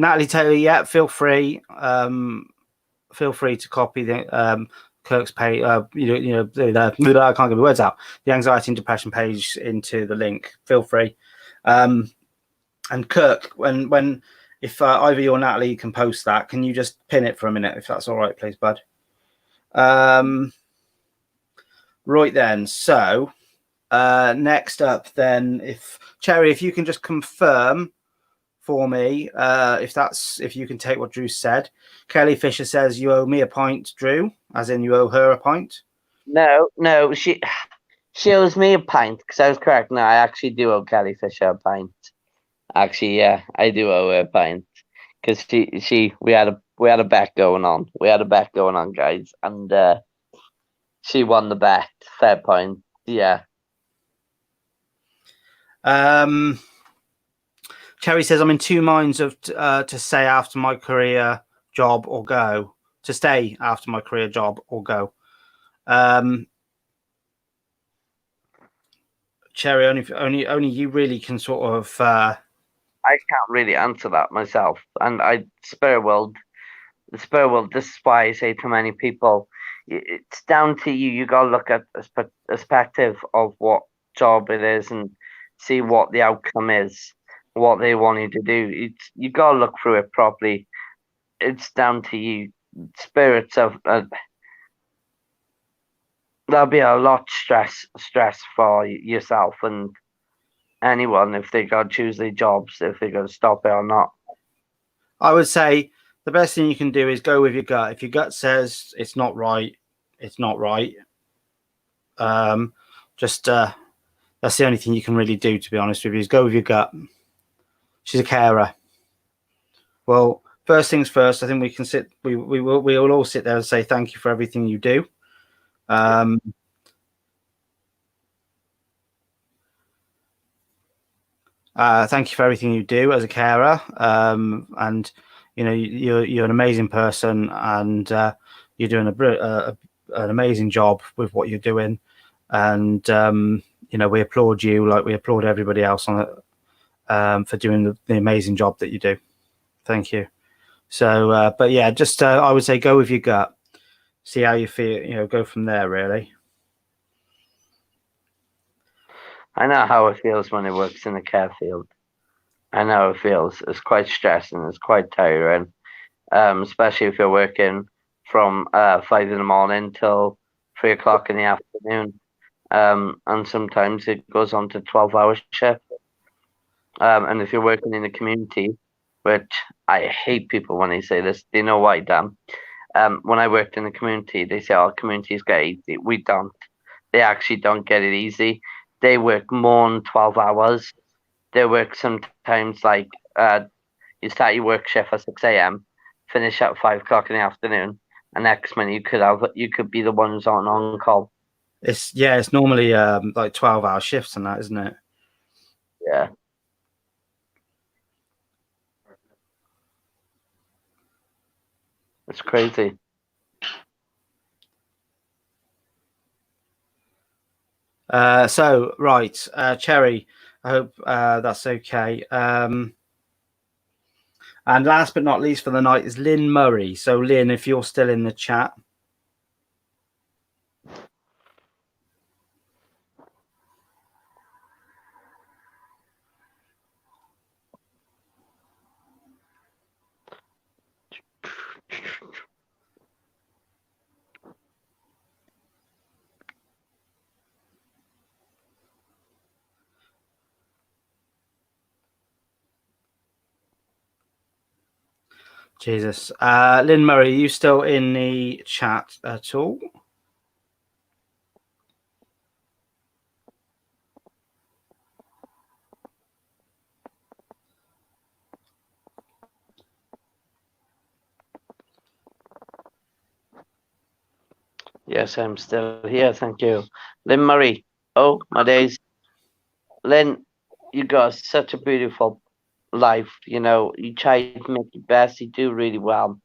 Natalie Taylor, yeah, feel free to copy the Kirk's page. I can't get my words out. The anxiety and depression page into the link. Feel free. And Kirk, when if either you or Natalie can post that, can you just pin it for a minute if that's all right, please, bud? Right then. So next up, then, if Cherry, if you can just confirm for me if you can take what Drew said. Kelly Fisher says you owe me a pint, Drew, as in you owe her a pint. No, she owes me a pint because I was correct. No, I actually do owe Kelly Fisher a pint. Actually, yeah, I do owe her a pint because we had a bet going on. We had a bet going on, guys, and she won the bet. Fair point. Yeah. Cherry says I'm in two minds of to stay after my career job or go. To stay after my career job or go. Cherry, only you really can sort of. I can't really answer that myself, and the spirit world. This is why I say to many people, it's down to you. You gotta look at the perspective of what job it is and see what the outcome is, what they want you to do. You gotta look through it properly. It's down to you. Spirits of there'll be a lot of stress for yourself and anyone if they gotta choose their jobs, if they're gonna stop it or not. I would say the best thing you can do is go with your gut. If your gut says it's not right, it's not right. That's the only thing you can really do, to be honest with you, is go with your gut. She's a carer. Well, first things first, I think we can sit. We will all sit there and say thank you for everything you do. Thank you for everything you do as a carer, and you're an amazing person, and you're doing an amazing job with what you're doing, and we applaud you like we applaud everybody else on it for doing the amazing job that you do. Thank you. So, but yeah, just I would say go with your gut, see how you feel. Go from there. Really. I know how it feels when it works in the care field. I know how it feels. It's quite stressing. It's quite tiring, especially if you're working from 5 in the morning till 3 o'clock in the afternoon. And sometimes it goes on to 12-hour shift. And if you're working in the community, which I hate people when they say this, they know why, Dan. When I worked in the community, they say, "Oh, communities get easy." We don't. They actually don't get it easy. They work more than 12 hours. They work sometimes like you start your work shift at 6 a.m., finish at 5 o'clock in the afternoon, and next minute you could be the ones on call. It's normally like 12-hour shifts and that, isn't it? Yeah. It's crazy. So right, Cherry, I hope that's okay. And last but not least for the night is Lynn Murray. So Lynn, if you're still in the chat. Jesus. Lynn Murray, are you still in the chat at all? Yes, I'm still here. Thank you. Lynn Murray. Oh, my days. Lynn, you got such a beautiful life. You know, you try to make your best. You do really well.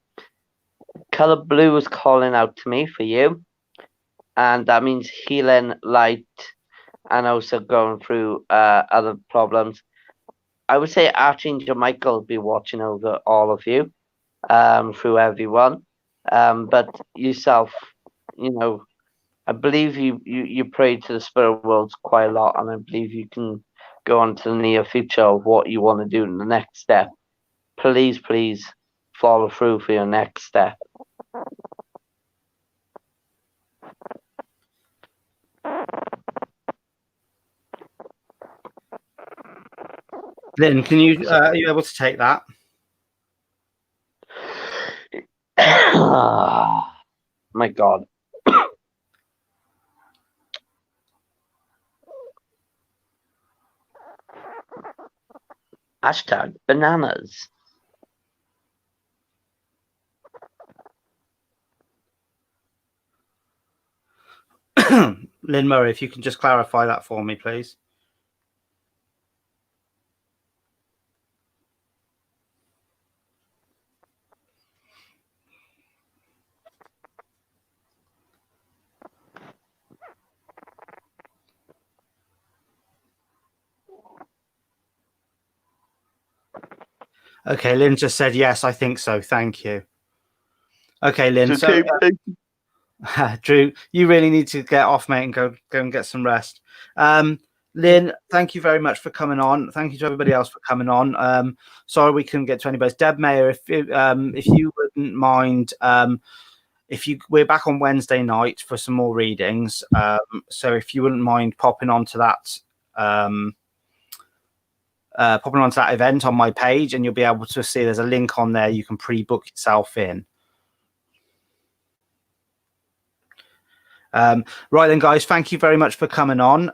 Color blue is calling out to me for you. And that means healing, light, and also going through other problems. I would say Archangel Michael will be watching over all of you, through everyone. But yourself, you know, I believe you pray to the spirit worlds quite a lot, and I believe you can go on to the near future of what you want to do in the next step. Please, please follow through for your next step. Lynn, can you are you able to take that? My God. Hashtag bananas. Lynn Murray, if you can just clarify that for me, please. Okay, Lynn just said yes, I think so. Thank you. Okay, Lynn. So, Drew, you really need to get off, mate, and go and get some rest. Lynn, thank you very much for coming on. Thank you to everybody else for coming on. Sorry we couldn't get to anybody. Deb Mayer, if you wouldn't mind, we're back on Wednesday night for some more readings. So if you wouldn't mind popping onto that event on my page, and you'll be able to see there's a link on there. You can pre-book yourself in. Right then, guys, thank you very much for coming on.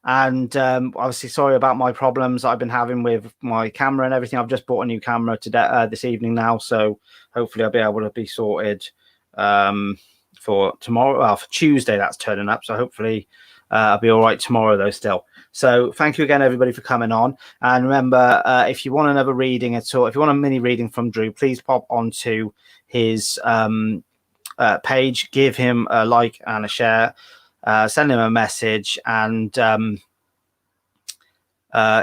Obviously, sorry about my problems I've been having with my camera and everything. I've just bought a new camera today, this evening now, so hopefully I'll be able to be sorted for tomorrow. Well, for Tuesday, that's turning up. So hopefully I'll be all right tomorrow, though, still. So thank you again, everybody, for coming on. And remember, if you want another reading at all, if you want a mini reading from Drew, please pop onto his page, give him a like and a share, send him a message, and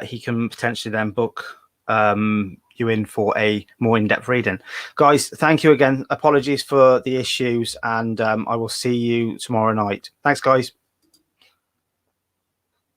he can potentially then book you in for a more in-depth reading. Guys, thank you again. Apologies for the issues, and I will see you tomorrow night. Thanks, guys.